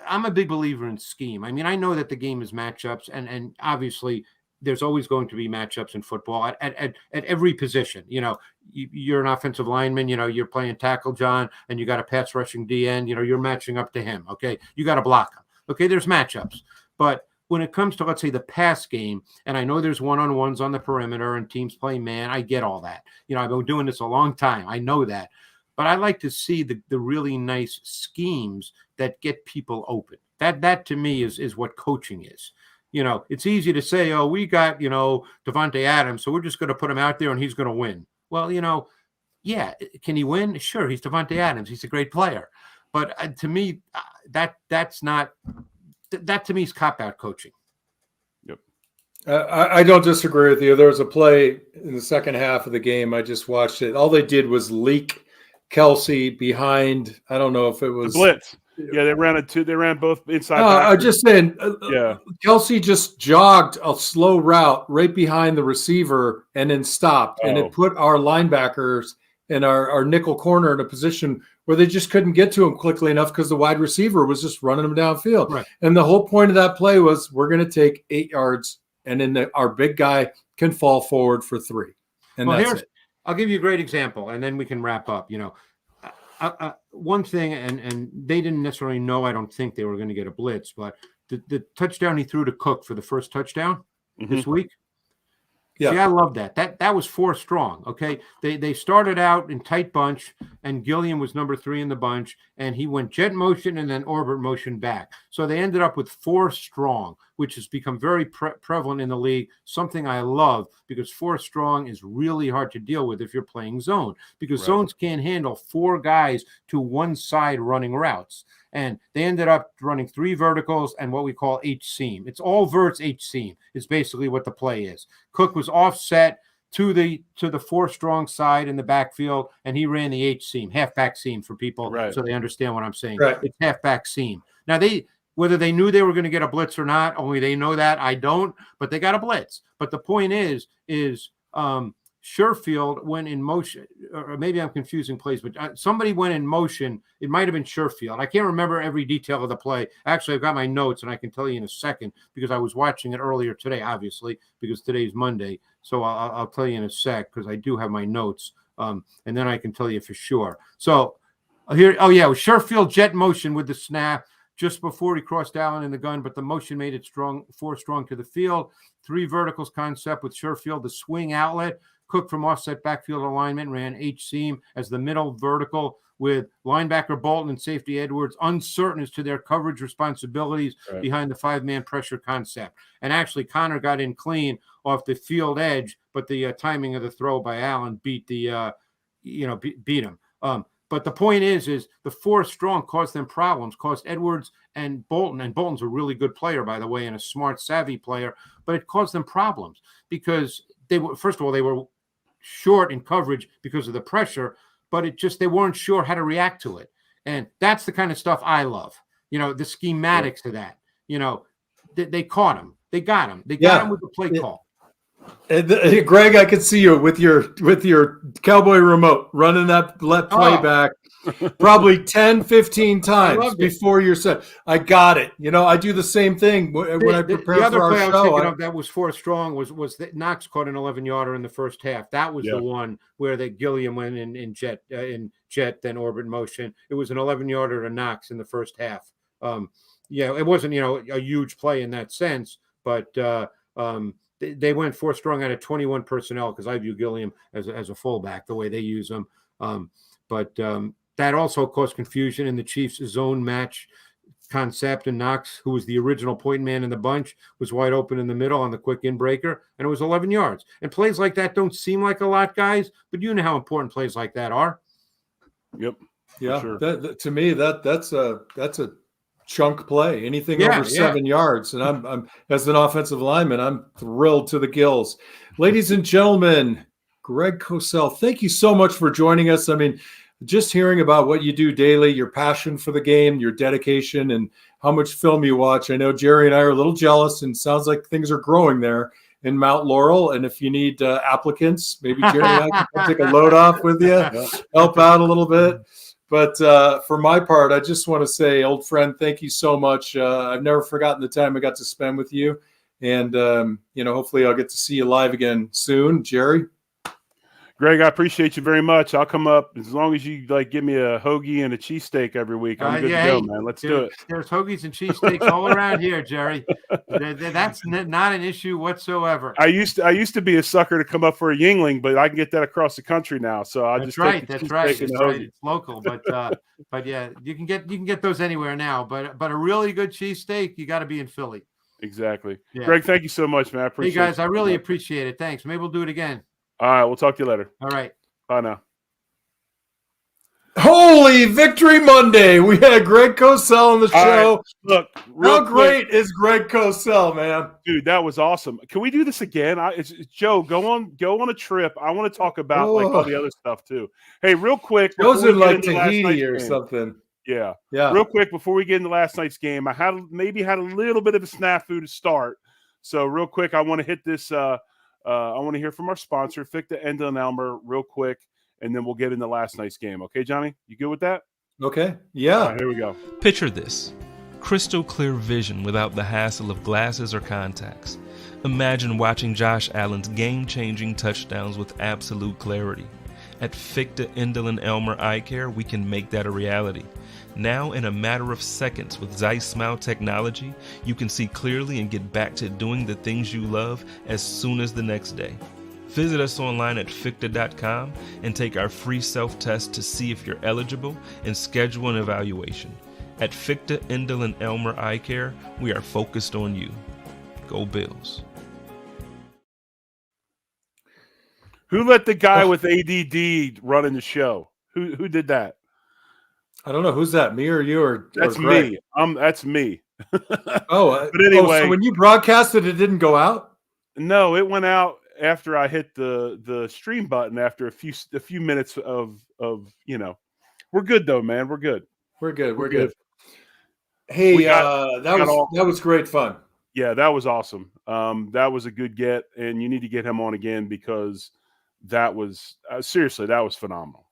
I'm a big believer in scheme. I mean, I know that the game is matchups, and obviously there's always going to be matchups in football at every position. You're an offensive lineman, you're playing tackle, John, and you got a pass rushing DN, you're matching up to him, okay? You got to block him, okay? There's matchups. But when it comes to, let's say, the pass game, and I know there's one-on-ones on the perimeter and teams play man, I get all that. I've been doing this a long time. I know that. But I like to see the really nice schemes that get people open. That to me is what coaching is. It's easy to say, oh, we got, Devontae Adams, so we're just going to put him out there and he's going to win. Well, yeah, can he win? Sure, he's Devontae Adams. He's a great player. But to me, that to me is cop-out coaching. Yep. I don't disagree with you. There was a play in the second half of the game. I just watched it. All they did was leak Kelsey behind. I don't know if it was the blitz. Yeah, they ran both inside. I'm just saying. Yeah, Kelsey just jogged a slow route right behind the receiver and then stopped, and it put our linebackers and our nickel corner in a position where they just couldn't get to him quickly enough because the wide receiver was just running him downfield. Right. And the whole point of that play was we're going to take 8 yards, and then our big guy can fall forward for 3. And that's it. I'll give you a great example, and then we can wrap up. One thing, and they didn't necessarily know, I don't think they were going to get a blitz, but the touchdown he threw to Cook for the first touchdown this week. Yeah. See, I love that. That was 4 strong. Okay. They started out in tight bunch, and Gilliam was number 3 in the bunch, and he went jet motion and then orbit motion back. So they ended up with 4 strong, which has become very prevalent in the league, something I love, because 4 strong is really hard to deal with if you're playing zone, because zones can't handle 4 guys to one side running routes. And they ended up running 3 verticals and what we call H seam. It's all verts H seam is basically what the play is. Cook was offset to the 4 strong side in the backfield, and he ran the H seam, halfback seam for people, so they understand what I'm saying. Right. It's halfback seam. Now whether they knew they were going to get a blitz or not, only they know that. I don't, but they got a blitz. But the point is Sherfield went in motion, or maybe I'm confusing plays, but somebody went in motion. It might have been Sherfield. I can't remember every detail of the play. Actually, I've got my notes, and I can tell you in a second because I was watching it earlier today, obviously, because today's Monday. So I'll tell you in a sec because I do have my notes, and then I can tell you for sure. So here, it was Sherfield jet motion with the snap just before he crossed Allen in the gun, but the motion made it 4 strong to the field. 3 verticals concept with Sherfield, the swing outlet. Cook from offset backfield alignment ran H seam as the middle vertical with linebacker Bolton and safety Edwards uncertain as to their coverage responsibilities behind the 5-man pressure concept. And actually, Connor got in clean off the field edge, but the timing of the throw by Allen beat the beat him. But the point is the 4 strong caused them problems, caused Edwards and Bolton's a really good player, by the way, and a smart, savvy player, but it caused them problems because they were short in coverage because of the pressure, but they weren't sure how to react to it. And that's the kind of stuff I love. The schematics of that. They caught him. They got him. They got him with the play call. Greg, I could see you with your Cowboy remote running that playback probably 10, 15 times before you're set. I got it. I do the same thing when I prepare the other for our play show. I was thinking of that was 4 strong was that Knox caught an 11-yarder in the first half. That was the one where the Gilliam went in jet, then orbit motion. It was an 11-yarder to Knox in the first half. It wasn't a huge play in that sense, but they went 4 strong out of 21 personnel because I view Gilliam as a fullback the way they use him. But that also caused confusion in the Chiefs' zone match concept, and Knox, who was the original point man in the bunch, was wide open in the middle on the quick inbreaker, and it was 11 yards. And plays like that don't seem like a lot, guys, but you know how important plays like that are. Yep. Yeah. Sure. To me, that's a chunk play. Anything over 7 yards, and I'm as an offensive lineman, I'm thrilled to the gills. Ladies and gentlemen, Greg Cosell, thank you so much for joining us. I mean, just hearing about what you do daily, your passion for the game, your dedication, and how much film you watch. I know Jerry and I are a little jealous, and sounds like things are growing there in Mount Laurel. And if you need applicants, maybe Jerry and I can take a load off with you, help out a little bit. But for my part, I just want to say, old friend, thank you so much. I've never forgotten the time I got to spend with you. And, hopefully I'll get to see you live again soon. Jerry? Greg, I appreciate you very much. I'll come up as long as you give me a hoagie and a cheesesteak every week. I'm good to go, man. Let's do it. There's hoagies and cheesesteaks all around here, Jerry. That's not an issue whatsoever. I used to be a sucker to come up for a Yingling, but I can get that across the country now. So I'll just take the cheesesteak and the hoagie. It's local, but yeah, you can get those anywhere now. But a really good cheesesteak, you got to be in Philly. Exactly. Yeah. Greg, thank you so much, man. I appreciate it. Hey guys, I really appreciate it. Thanks. Maybe we'll do it again. All right, we'll talk to you later. All right. Bye now. Holy Victory Monday. We had Greg Cosell on the show. Right, look, how great is Greg Cosell, man? Dude, that was awesome. Can we do this again? It's Joe, go on a trip. I want to talk about all the other stuff too. Hey, real quick. Joe's in Tahiti or something. Yeah. Real quick before we get into last night's game, I had a little bit of a snafu to start. So real quick, I want to hit this I want to hear from our sponsor, Fichte, Endel and Elmer, real quick, and then we'll get into last night's game. Okay, Johnny? You good with that? Okay. Yeah. All right, here we go. Picture this. Crystal clear vision without the hassle of glasses or contacts. Imagine watching Josh Allen's game-changing touchdowns with absolute clarity. At Fichte, Endel and Elmer Eye Care, we can make that a reality. Now, in a matter of seconds with Zeiss Smile technology, you can see clearly and get back to doing the things you love as soon as the next day. Visit us online at fichte.com and take our free self-test to see if you're eligible and schedule an evaluation. At Fichte, Endel and Elmer Eye Care, we are focused on you. Go Bills. Who let the guy with ADD run in the show? Who did that? I don't know. Who's that? Me or you or that's or Greg? me. That's me. But anyway, so when you broadcasted, it didn't go out? No, it went out after I hit the stream button. After a few minutes of we're good though, man. We're good. We're good. Hey, that was great fun. Yeah, that was awesome. That was a good get, and you need to get him on again because that was seriously, that was phenomenal.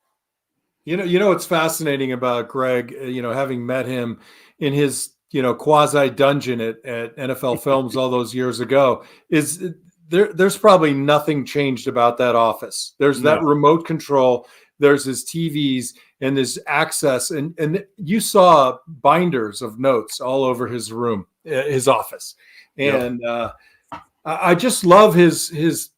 You know what's fascinating about Greg, having met him in his, quasi dungeon at NFL Films all those years ago, is there's probably nothing changed about that office. There's that remote control, there's his TVs and his access, and you saw binders of notes all over his room, his office. And I just love his he's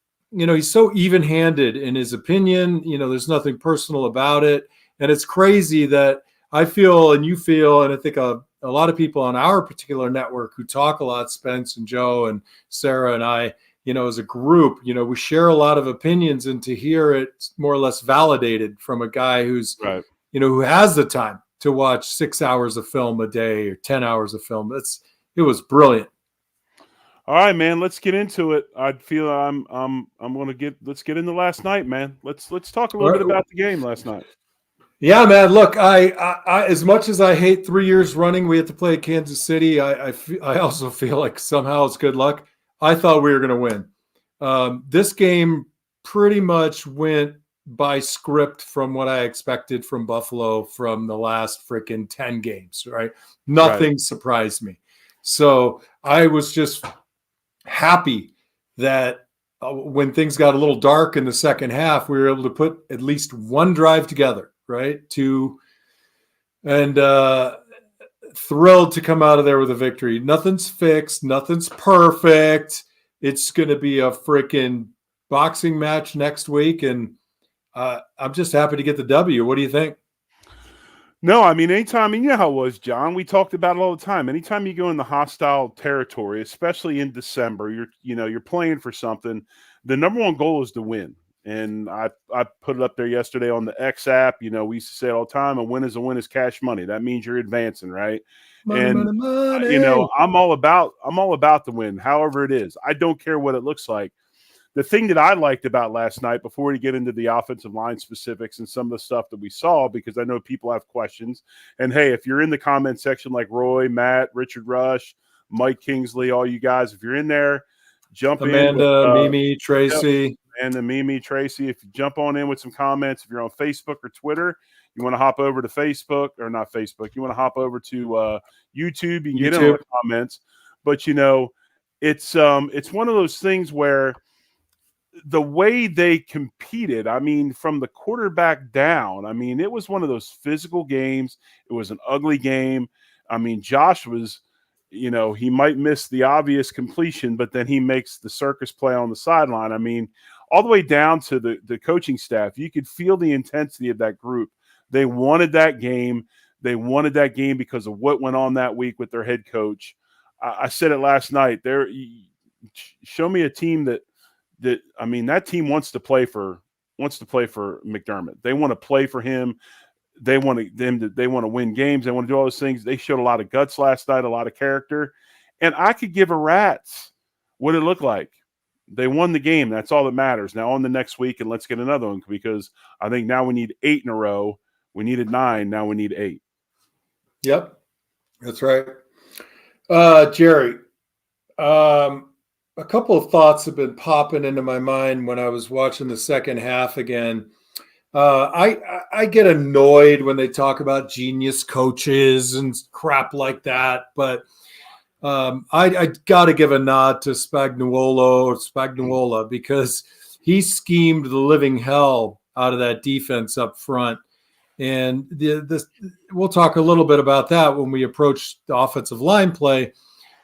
so even-handed in his opinion. There's nothing personal about it. And it's crazy that I feel and you feel, and I think a lot of people on our particular network who talk a lot, Spence and Joe and Sarah and I, as a group, we share a lot of opinions, and to hear it more or less validated from a guy who's, right, who has the time to watch 6 hours of film a day or 10 hours of film. It was brilliant. All right, man, let's get into it. I feel let's get into last night, man. Let's talk a little bit about the game last night. Yeah, man. Look, I as much as I hate 3 years running, we had to play Kansas City. I also feel like somehow it's good luck. I thought we were going to win. This game pretty much went by script from what I expected from Buffalo from the last freaking 10 games, right? Nothing surprised me. So I was just happy that when things got a little dark in the second half, we were able to put at least one drive together, right? And thrilled to come out of there with a victory. Nothing's fixed. Nothing's perfect. It's going to be a freaking boxing match next week. And I'm just happy to get the W. What do you think? No, I mean, anytime, you know how it was, John. We talked about it all the time. Anytime you go in the hostile territory, especially in December, you're playing for something. The number one goal is to win. And I put it up there yesterday on the X app. We used to say it all the time, a win is cash money. That means you're advancing, right? Money. I'm all about the win, however it is. I don't care what it looks like. The thing that I liked about last night, before we get into the offensive line specifics and some of the stuff that we saw, because I know people have questions. And hey, if you're in the comment section like Roy, Matt, Richard Rush, Mike Kingsley, all you guys, if you're in there, jump Amanda, in. Mimi, Tracy. And the Mimi, Tracy, if you jump on in with some comments, if you're on Facebook or Twitter, you want to hop over to Facebook, or not Facebook, you want to hop over to YouTube, you can get in on the comments. But, it's one of those things where the way they competed, I mean, from the quarterback down, I mean, it was one of those physical games. It was an ugly game. I mean, Josh was, he might miss the obvious completion, but then he makes the circus play on the sideline. I mean, all the way down to the coaching staff, you could feel the intensity of that group. They wanted that game. They wanted that game because of what went on that week with their head coach. I said it last night. Show me a team that team wants to play for McDermott. They want to play for him. They want to win games. They want to do all those things. They showed a lot of guts last night, a lot of character, and I could give a rat's what it looked like. They won the game. That's all that matters. Now on the next week, and let's get another one, because I think now we need 8 in a row. We needed 9. Now we need 8. Yep, that's right. Jerry, a couple of thoughts have been popping into my mind when I was watching the second half again. I get annoyed when they talk about genius coaches and crap like that, but I got to give a nod to Spagnuolo because he schemed the living hell out of that defense up front. And we'll talk a little bit about that when we approach the offensive line play.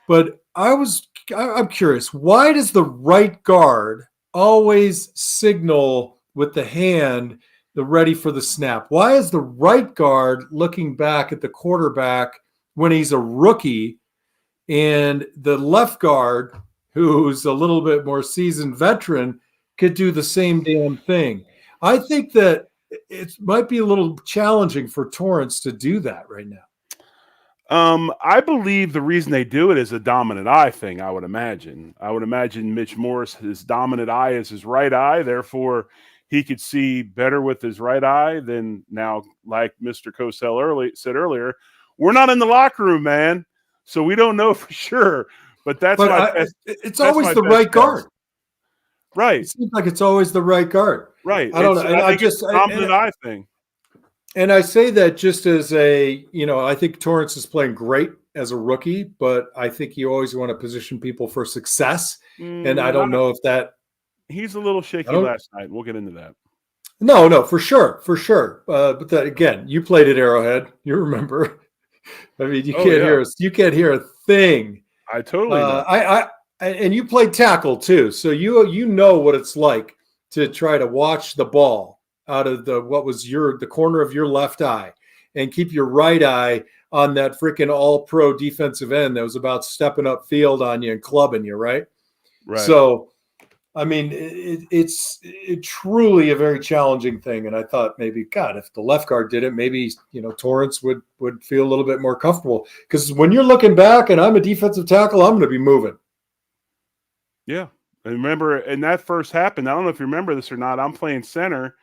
But I'm curious, why does the right guard always signal with the hand the ready for the snap? Why is the right guard looking back at the quarterback when he's a rookie, and the left guard, who's a little bit more seasoned veteran, could do the same damn thing? I think that it might be a little challenging for Torrance to do that right now. I believe the reason they do it is a dominant eye thing, I would imagine. Mitch Morris, his dominant eye is his right eye. Therefore, he could see better with his right eye than now, like Mr. Cosell said earlier. We're not in the locker room, man, so we don't know for sure. But it's always the right guard. Right. It seems like it's always the right guard. Right. I don't know. I think it's a dominant eye thing. And I say that just as I think Torrance is playing great as a rookie, but I think you always want to position people for success. And I don't know if that. He's a little shaky last night. We'll get into that. No, for sure. But that, again, you played at Arrowhead. You remember. I mean, you can't hear a thing. I totally know. And you played tackle too, so you know what it's like to try to watch the ball out of the corner of your left eye and keep your right eye on that freaking all-pro defensive end that was about stepping up field on you and clubbing you, right? Right. So, I mean, it's truly a very challenging thing. And I thought maybe, God, if the left guard did it, maybe, Torrance would feel a little bit more comfortable. Because when you're looking back and I'm a defensive tackle, I'm going to be moving. Yeah. And remember, and that first happened, I don't know if you remember this or not, I'm playing center,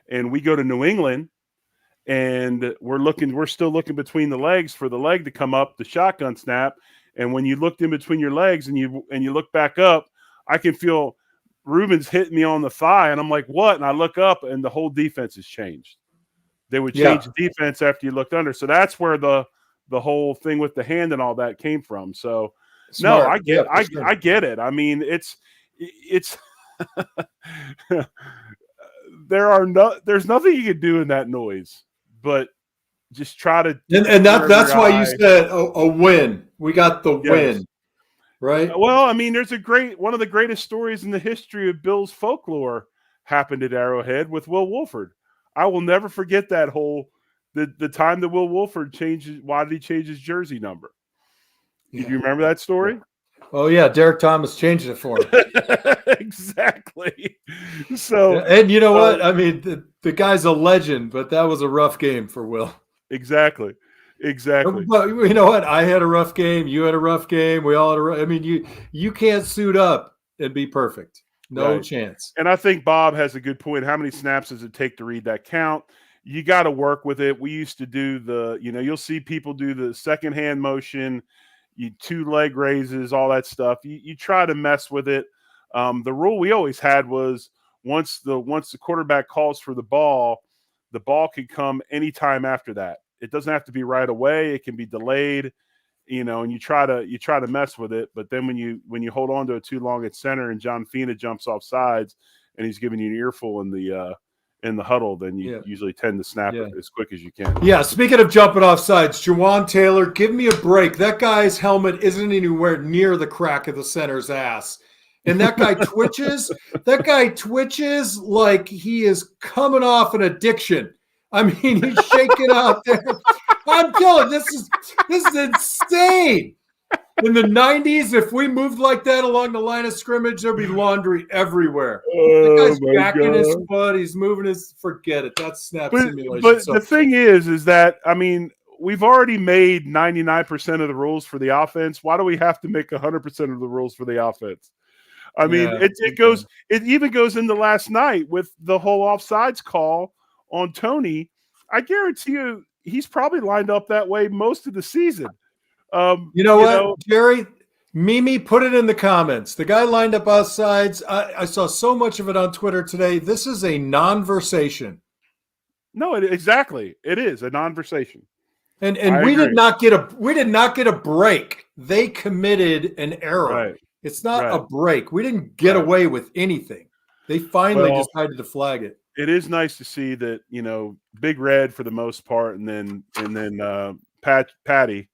and we go to New England, and we're still looking between the legs for the leg to come up, the shotgun snap. And when you looked in between your legs and you look back up, I can feel Ruben's hitting me on the thigh, and I'm like, what? And I look up, and the whole defense has changed. They would change the defense after you looked under. So that's where the whole thing with the hand and all that came from. So smart. No, I get it. I mean, it's there's nothing you can do in that noise, but just try to. And that's why you said a win. We got the win. Right. Well, I mean, there's one of the greatest stories in the history of Bills folklore happened at Arrowhead with Will Wolford. I will never forget that the time that Will Wolford changed. Why did he change his jersey number? Do you remember that story? Oh yeah, Derek Thomas changed it for him. Exactly. So, and you know what? I mean, the guy's a legend, but that was a rough game for Will. Exactly. But you know what? I had a rough game. You had a rough game. We all had I mean, you can't suit up and be perfect. No chance. And I think Bob has a good point. How many snaps does it take to read that count? You got to work with it. We used to do you'll see people do the second hand motion, 2 leg raises, all that stuff. You try to mess with it. The rule we always had was once the quarterback calls for the ball can come anytime after that. It doesn't have to be right away. It can be delayed, and you try to mess with it. But then when you hold on to it too long at center and John Fina jumps off sides and he's giving you an earful in the huddle, then you usually tend to snap it as quick as you can. Yeah, speaking of jumping off sides, Jawan Taylor, give me a break. That guy's helmet isn't anywhere near the crack of the center's ass. And that guy twitches. That guy twitches like he is coming off an addiction. I mean, he's shaking out there. I'm telling you, this is insane. In the 90s, if we moved like that along the line of scrimmage, there'd be laundry everywhere. That guy's backing his foot. He's moving his – forget it. That's snap simulation. But the thing is that, I mean, we've already made 99% of the rules for the offense. Why do we have to make 100% of the rules for the offense? I mean, it even goes into last night with the whole offsides call on Tony. I guarantee you he's probably lined up that way most of the season. You know what, Jerry? Mimi, put it in the comments. The guy lined up outsides. I saw so much of it on Twitter today. This is a non-versation. No, exactly. It is a non-versation. And we did not get a break. They committed an error. Right. It's not a break. We didn't get away with anything. They finally decided to flag it. It is nice to see that, Big Red for the most part, and then Patty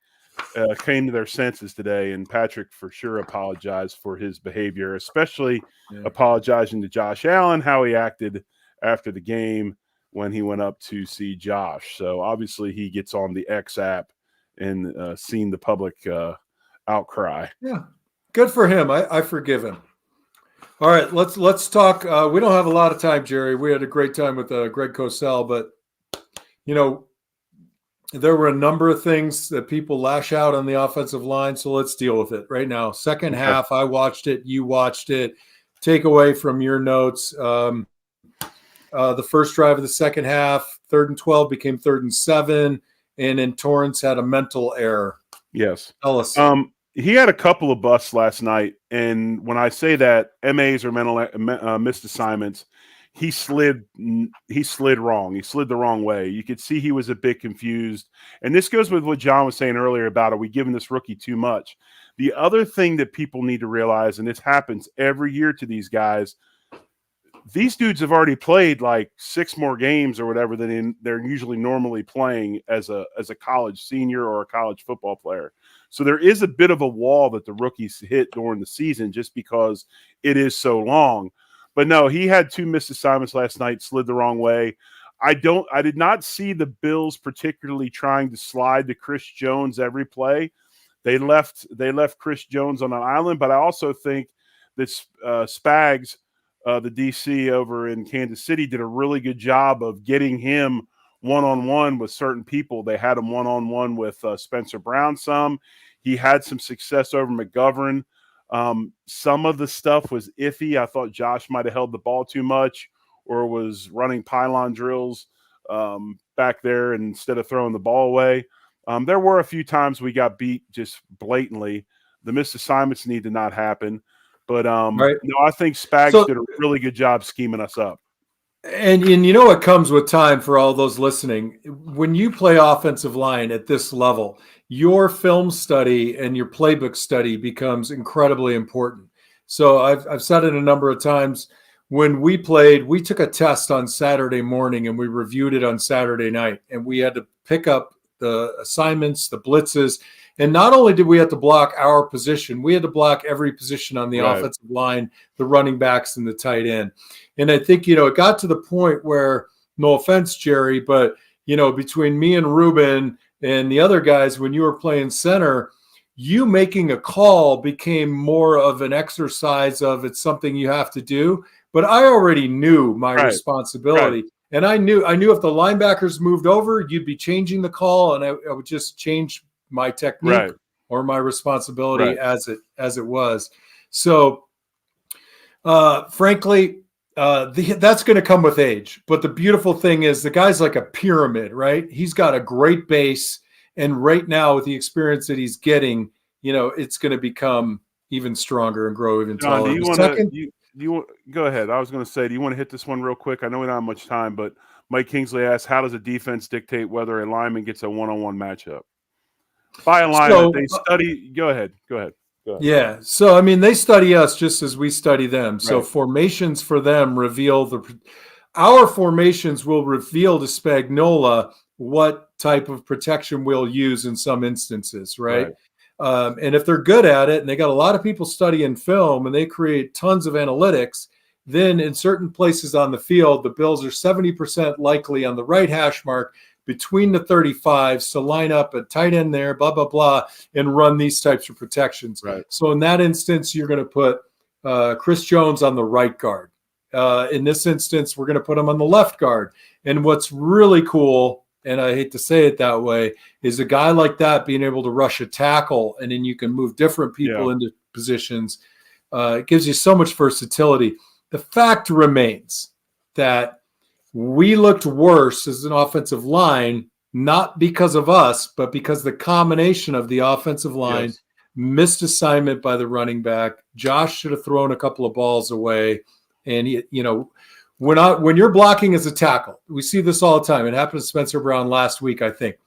came to their senses today, and Patrick for sure apologized for his behavior, especially apologizing to Josh Allen, how he acted after the game when he went up to see Josh. So obviously he gets on the X app and seen the public outcry. Yeah, good for him. I forgive him. All right, let's talk. We don't have a lot of time, Jerry. We had a great time with Greg Cosell, but there were a number of things that people lash out on the offensive line, so let's deal with it right now. Second half, I watched it. You watched it. Take away from your notes. The first drive of the second half, 3rd and 12 became 3rd and 7, and then Torrance had a mental error. Yes. Tell us. He had a couple of busts last night, and when I say that, MAs or mental missed assignments, he slid wrong. He slid the wrong way. You could see he was a bit confused. And this goes with what John was saying earlier about, are we giving this rookie too much? The other thing that people need to realize, and this happens every year to these guys, these dudes have already played like 6 more games or whatever than they're usually normally playing as a college senior or a college football player. So there is a bit of a wall that the rookies hit during the season just because it is so long. But no, he had 2 missed assignments last night, slid the wrong way. I did not see the Bills particularly trying to slide to Chris Jones every play. They left Chris Jones on an island, but I also think that Spags, the DC over in Kansas City, did a really good job of getting him one-on-one with certain people. They had him one-on-one with Spencer Brown some. He had some success over McGovern. Some of the stuff was iffy. I thought Josh might have held the ball too much or was running pylon drills back there instead of throwing the ball away. There were a few times we got beat just blatantly. The missed assignments need to not happen. But no, I think Spags did a really good job scheming us up. And it comes with time for all those listening. When you play offensive line at this level, your film study and your playbook study becomes incredibly important. So I've said it a number of times. When we played, we took a test on Saturday morning and we reviewed it on Saturday night. And we had to pick up the assignments, the blitzes. And not only did we have to block our position, we had to block every position on the offensive line, the running backs and the tight end. And I think, it got to the point where, no offense, Jerry, but, between me and Ruben and the other guys, when you were playing center, you making a call became more of an exercise of it's something you have to do. But I already knew my responsibility. Right. And I knew if the linebackers moved over, you'd be changing the call, and I would just change my technique or my responsibility as it was. So, frankly, that's going to come with age. But the beautiful thing is the guy's like a pyramid, right? He's got a great base. And right now with the experience that he's getting, it's going to become even stronger and grow even taller. Go ahead. I was going to say, do you want to hit this one real quick? I know we don't have much time, but Mike Kingsley asked, how does a defense dictate whether a lineman gets a one-on-one matchup? By a lineman, they study. Go ahead. Go ahead. Yeah. So, I mean, they study us just as we study them. So Right. formations for them our formations will reveal to Spagnola what type of protection we'll use in some instances, right? And if they're good at it, and they got a lot of people studying film and they create tons of analytics, then in certain places on the field, the Bills are 70% likely on the right hash mark between the 35s to line up a tight end there, blah, blah, blah, and run these types of protections. Right. So in that instance, you're going to put Chris Jones on the right guard. In this instance, we're going to put him on the left guard. And what's really cool, and I hate to say it that way, is a guy like that being able to rush a tackle, and then you can move different people into positions. It gives you so much versatility. The fact remains that we looked worse as an offensive line, not because of us, but because the combination of the offensive line, missed assignment by the running back. Josh should have thrown a couple of balls away. And, when you're blocking as a tackle, we see this all the time. It happened to Spencer Brown last week, I think.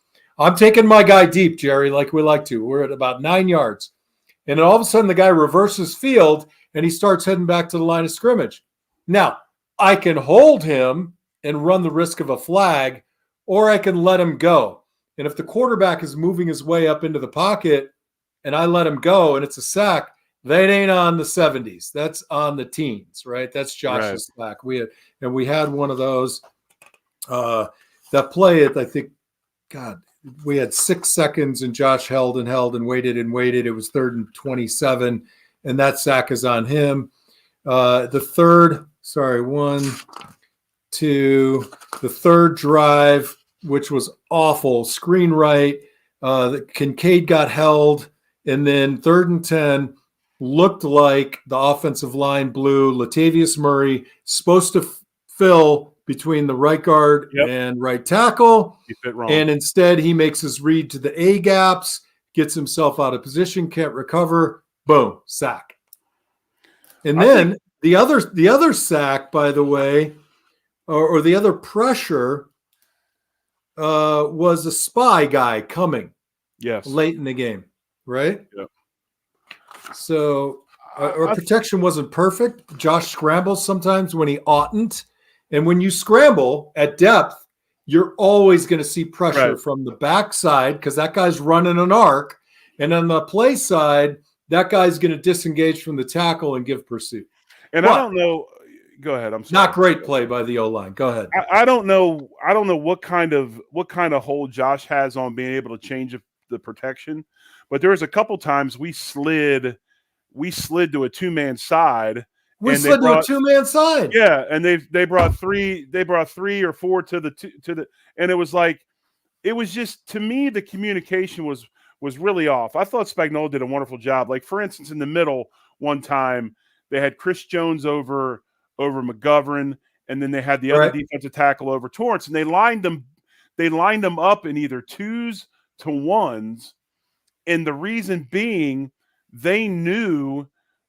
I'm taking my guy deep, Jerry, like we like to. We're at about 9 yards. And then all of a sudden, the guy reverses field, and he starts heading back to the line of scrimmage. Now, I can hold him and run the risk of a flag, or I can let him go. And if the quarterback is moving his way up into the pocket and I let him go and it's a sack, that ain't on the 70s. That's on the teens, right? That's Josh's sack. We had one of those. That play, I think, God, we had 6 seconds and Josh held and waited and waited. It was 3rd and 27, and that sack is on him. The third drive, which was awful, screen right. Kincaid got held, and then 3rd and 10 looked like the offensive line blew. Latavius Murray supposed to fill between the right guard and right tackle, He fit wrong. and instead he makes his read to the A gaps, gets himself out of position, can't recover, boom, sack. And then the other sack, by the way, or the other pressure was a spy guy coming late in the game, right? Yep. So our protection wasn't perfect. Josh scrambles sometimes when he oughtn't. And when you scramble at depth, you're always going to see pressure from the backside because that guy's running an arc. And on the play side, that guy's going to disengage from the tackle and give pursuit. And I don't know. Go ahead. I'm sorry. Not great play by the O-line. Go ahead. I don't know. I don't know what kind of hold Josh has on being able to change the protection, but there was a couple times we slid to a 2-man side. We slid to a 2-man side. Yeah, and they brought 3 or 4 to the and it was like, it was just, to me, the communication was really off. I thought Spagnuolo did a wonderful job. Like, for instance, in the middle one time they had Chris Jones over McGovern, and then they had the other defensive tackle over Torrance, and they lined them up in either 2s to 1s, and the reason being they knew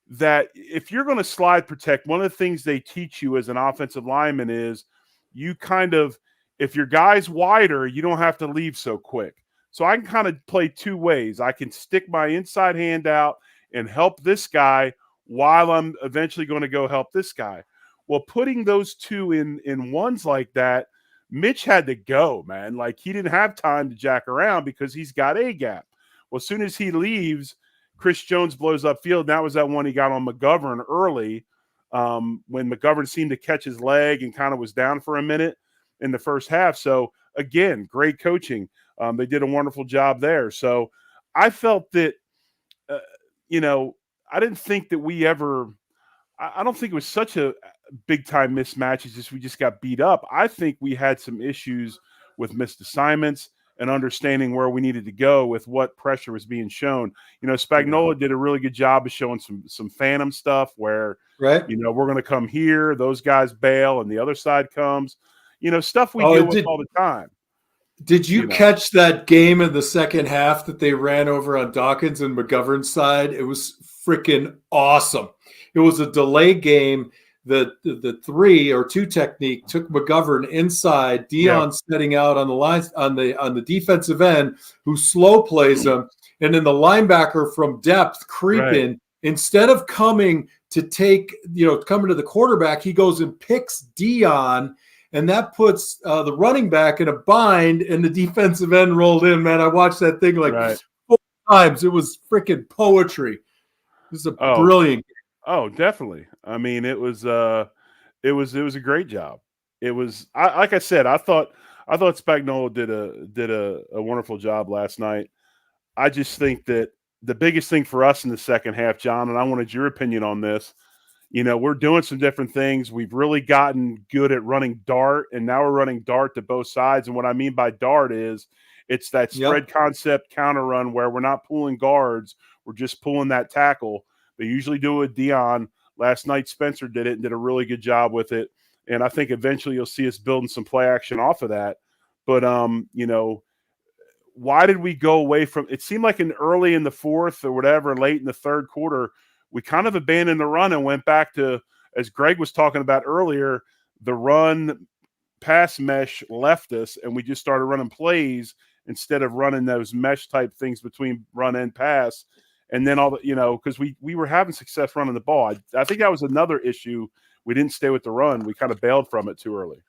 that if you're going to slide protect, one of the things they teach you as an offensive lineman is you kind of, if your guy's wider, you don't have to leave so quick. So I can kind of play 2 ways. I can stick my inside hand out and help this guy while I'm eventually going to go help this guy. Well, putting those 2 in ones like that, Mitch had to go, man. Like, he didn't have time to jack around because he's got a gap. Well, as soon as he leaves, Chris Jones blows up field. That was that one he got on McGovern early, when McGovern seemed to catch his leg and kind of was down for a minute in the first half. So, again, great coaching. They did a wonderful job there. So I felt that, I didn't think that we ever – I don't think it was such a big-time mismatch. It's just we just got beat up. I think we had some issues with missed assignments and understanding where we needed to go with what pressure was being shown. Spagnuolo did a really good job of showing some phantom stuff where, we're going to come here, those guys bail, and the other side comes. Stuff we deal with all the time. Did you catch that game in the second half that they ran over on Dawkins and McGovern's side? It was freaking awesome. It was a delay game. the 3 or 2 technique took McGovern inside, Dion setting out on the lines on the defensive end, who slow plays him, and then the linebacker from depth creeping. Instead of coming to coming to the quarterback, he goes and picks Dion, and that puts the running back in a bind, and the defensive end rolled in. Man, I watched that thing like 4 times. It was freaking poetry. It was a brilliant game. Oh, definitely. I mean, it was a great job. It was like I said, I thought Spagnuolo did a wonderful job last night. I just think that the biggest thing for us in the second half, John, and I wanted your opinion on this. We're doing some different things. We've really gotten good at running dart, and now we're running dart to both sides. And what I mean by dart is it's that spread concept counter run where we're not pulling guards, we're just pulling that tackle. They usually do it with Dion. Last night, Spencer did it and did a really good job with it. And I think eventually you'll see us building some play action off of that. But, why did we go away from – it seemed like early in the fourth or whatever, late in the third quarter, we kind of abandoned the run and went back to, as Greg was talking about earlier, the run pass mesh left us, and we just started running plays instead of running those mesh type things between run and pass. And then because we were having success running the ball. I think that was another issue. We didn't stay with the run. We kind of bailed from it too early.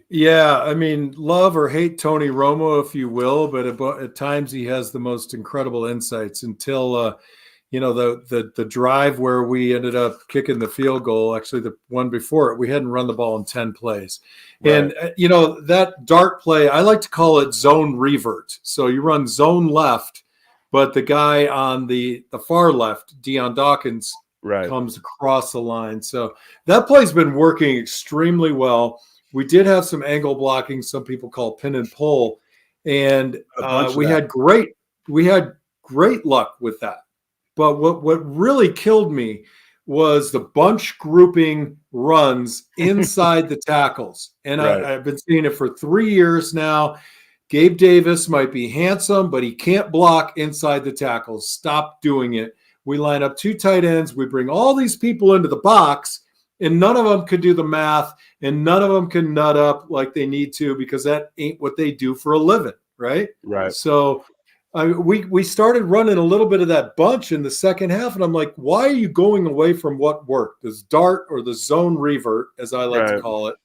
Yeah, I mean, love or hate Tony Romo, if you will, but at times he has the most incredible insights until, the drive where we ended up kicking the field goal, actually the one before it, we hadn't run the ball in 10 plays. Right. And, that dart play, I like to call it zone revert. So you run zone left, but the guy on the far left, Deion Dawkins, comes across the line. So that play's been working extremely well. We did have some angle blocking, some people call pin and pull, and we had great luck with that. But what really killed me was the bunch grouping runs inside the tackles. And I've been seeing it for 3 years now. Gabe Davis might be handsome, but he can't block inside the tackles. Stop doing it. We line up 2 tight ends. We bring all these people into the box, and none of them could do the math, and none of them can nut up like they need to, because that ain't what they do for a living, right? Right. So we started running a little bit of that bunch in the second half, and I'm like, why are you going away from what worked? This dart or the zone revert, as I like to call it.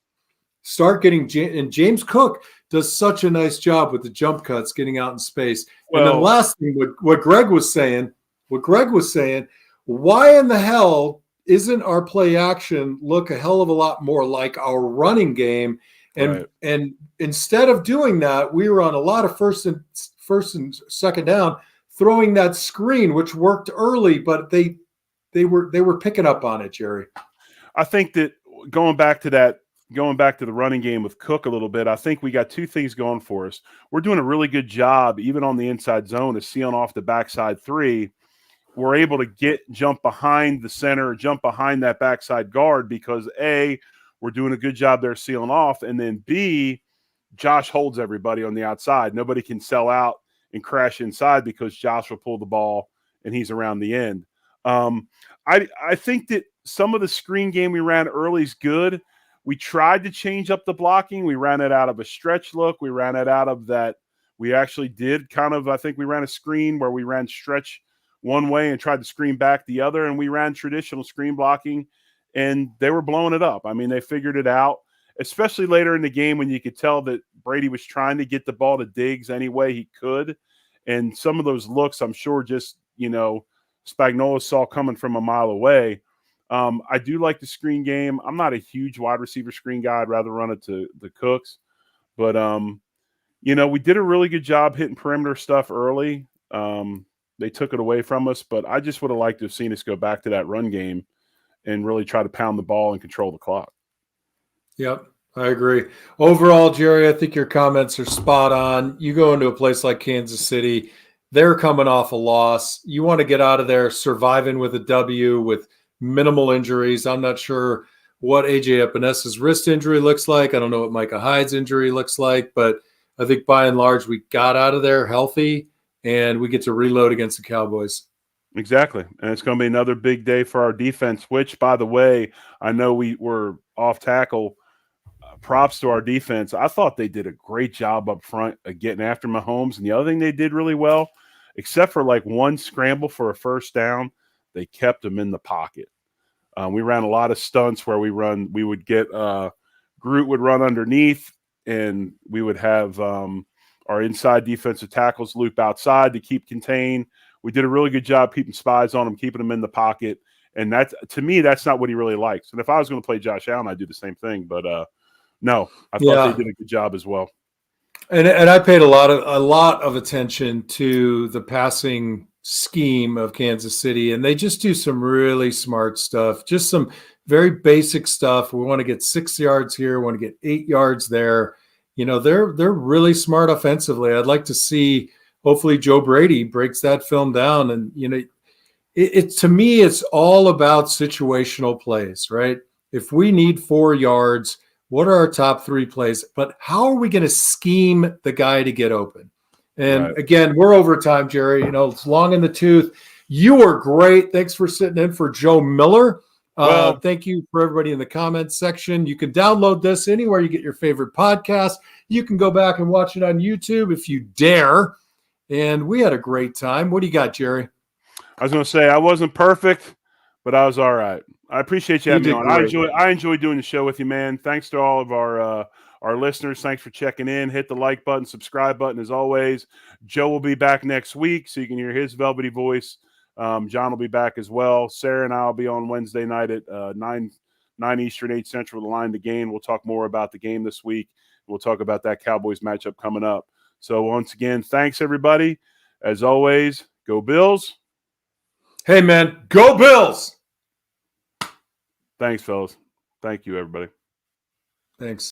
Start getting and James Cook does such a nice job with the jump cuts, getting out in space. Well, and the last thing, what Greg was saying, why in the hell isn't our play action look a hell of a lot more like our running game? And instead of doing that, we were on a lot of first and second down, throwing that screen, which worked early, but they were picking up on it, Jerry. I think that going back to the running game with Cook a little bit, I think we got 2 things going for us. We're doing a really good job, even on the inside zone, of sealing off the backside 3. We're able to jump behind the center, jump behind that backside guard, because A, we're doing a good job there sealing off, and then B, Josh holds everybody on the outside. Nobody can sell out and crash inside because Josh will pull the ball and he's around the end. I think that some of the screen game we ran early is good. We tried to change up the blocking. We ran it out of a stretch look. We ran it out of that. We actually did I think we ran a screen where we ran stretch one way and tried to screen back the other, and we ran traditional screen blocking, and they were blowing it up. I mean, they figured it out, especially later in the game when you could tell that Brady was trying to get the ball to Diggs any way he could. And some of those looks, I'm sure just, Spagnuolo saw coming from a mile away. I do like the screen game. I'm not a huge wide receiver screen guy. I'd rather run it to the Cooks. But, we did a really good job hitting perimeter stuff early. They took it away from us, but I just would have liked to have seen us go back to that run game and really try to pound the ball and control the clock. Yep, I agree. Overall, Jerry, I think your comments are spot on. You go into a place like Kansas City, they're coming off a loss. You want to get out of there surviving with a W with minimal injuries. I'm not sure what A.J. Epinez's wrist injury looks like. I don't know what Micah Hyde's injury looks like, but I think by and large we got out of there healthy, and we get to reload against the Cowboys. Exactly. And it's going to be another big day for our defense, which, by the way, I know we were off tackle. Props to our defense. I thought they did a great job up front of getting after Mahomes. And the other thing they did really well, except for like one scramble for a first down, they kept him in the pocket. We ran a lot of stunts where we would get Groot would run underneath, and we would have our inside defensive tackles loop outside to keep contained. We did a really good job keeping spies on him, keeping them in the pocket. And that's, to me, that's not what he really likes. And if I was going to play Josh Allen, I'd do the same thing. But no, I thought they did a good job as well. And I paid a lot of attention to the passing scheme of Kansas City, and they just do some really smart stuff. Just some very basic stuff. We want to get 6 yards here, we want to get 8 yards there. You know, they're really smart offensively. I'd like to see. Hopefully Joe Brady breaks that film down. And, you know, it to me, it's all about situational plays, right? If we need 4 yards, what are our top 3 plays? But how are we going to scheme the guy to get open? And again, we're over time, Jerry. You know, it's long in the tooth. You were great. Thanks for sitting in for Joe Miller. Thank you for everybody in the comments section. You can download this anywhere you get your favorite podcast. You can go back and watch it on YouTube if you dare. And we had a great time. What do you got, Jerry? I was going to say I wasn't perfect, but I was all right. I appreciate you having me on. I enjoy doing the show with you, man. Thanks to all of our listeners. Thanks for checking in. Hit the like button, subscribe button as always. Joe will be back next week, so you can hear his velvety voice. John will be back as well. Sarah and I will be on Wednesday night at 9 Eastern, 8 Central, the Line to Gain. We'll talk more about the game this week. We'll talk about that Cowboys matchup coming up. So once again, thanks, everybody. As always, go Bills. Hey, man, go Bills. Thanks, fellas. Thank you, everybody. Thanks.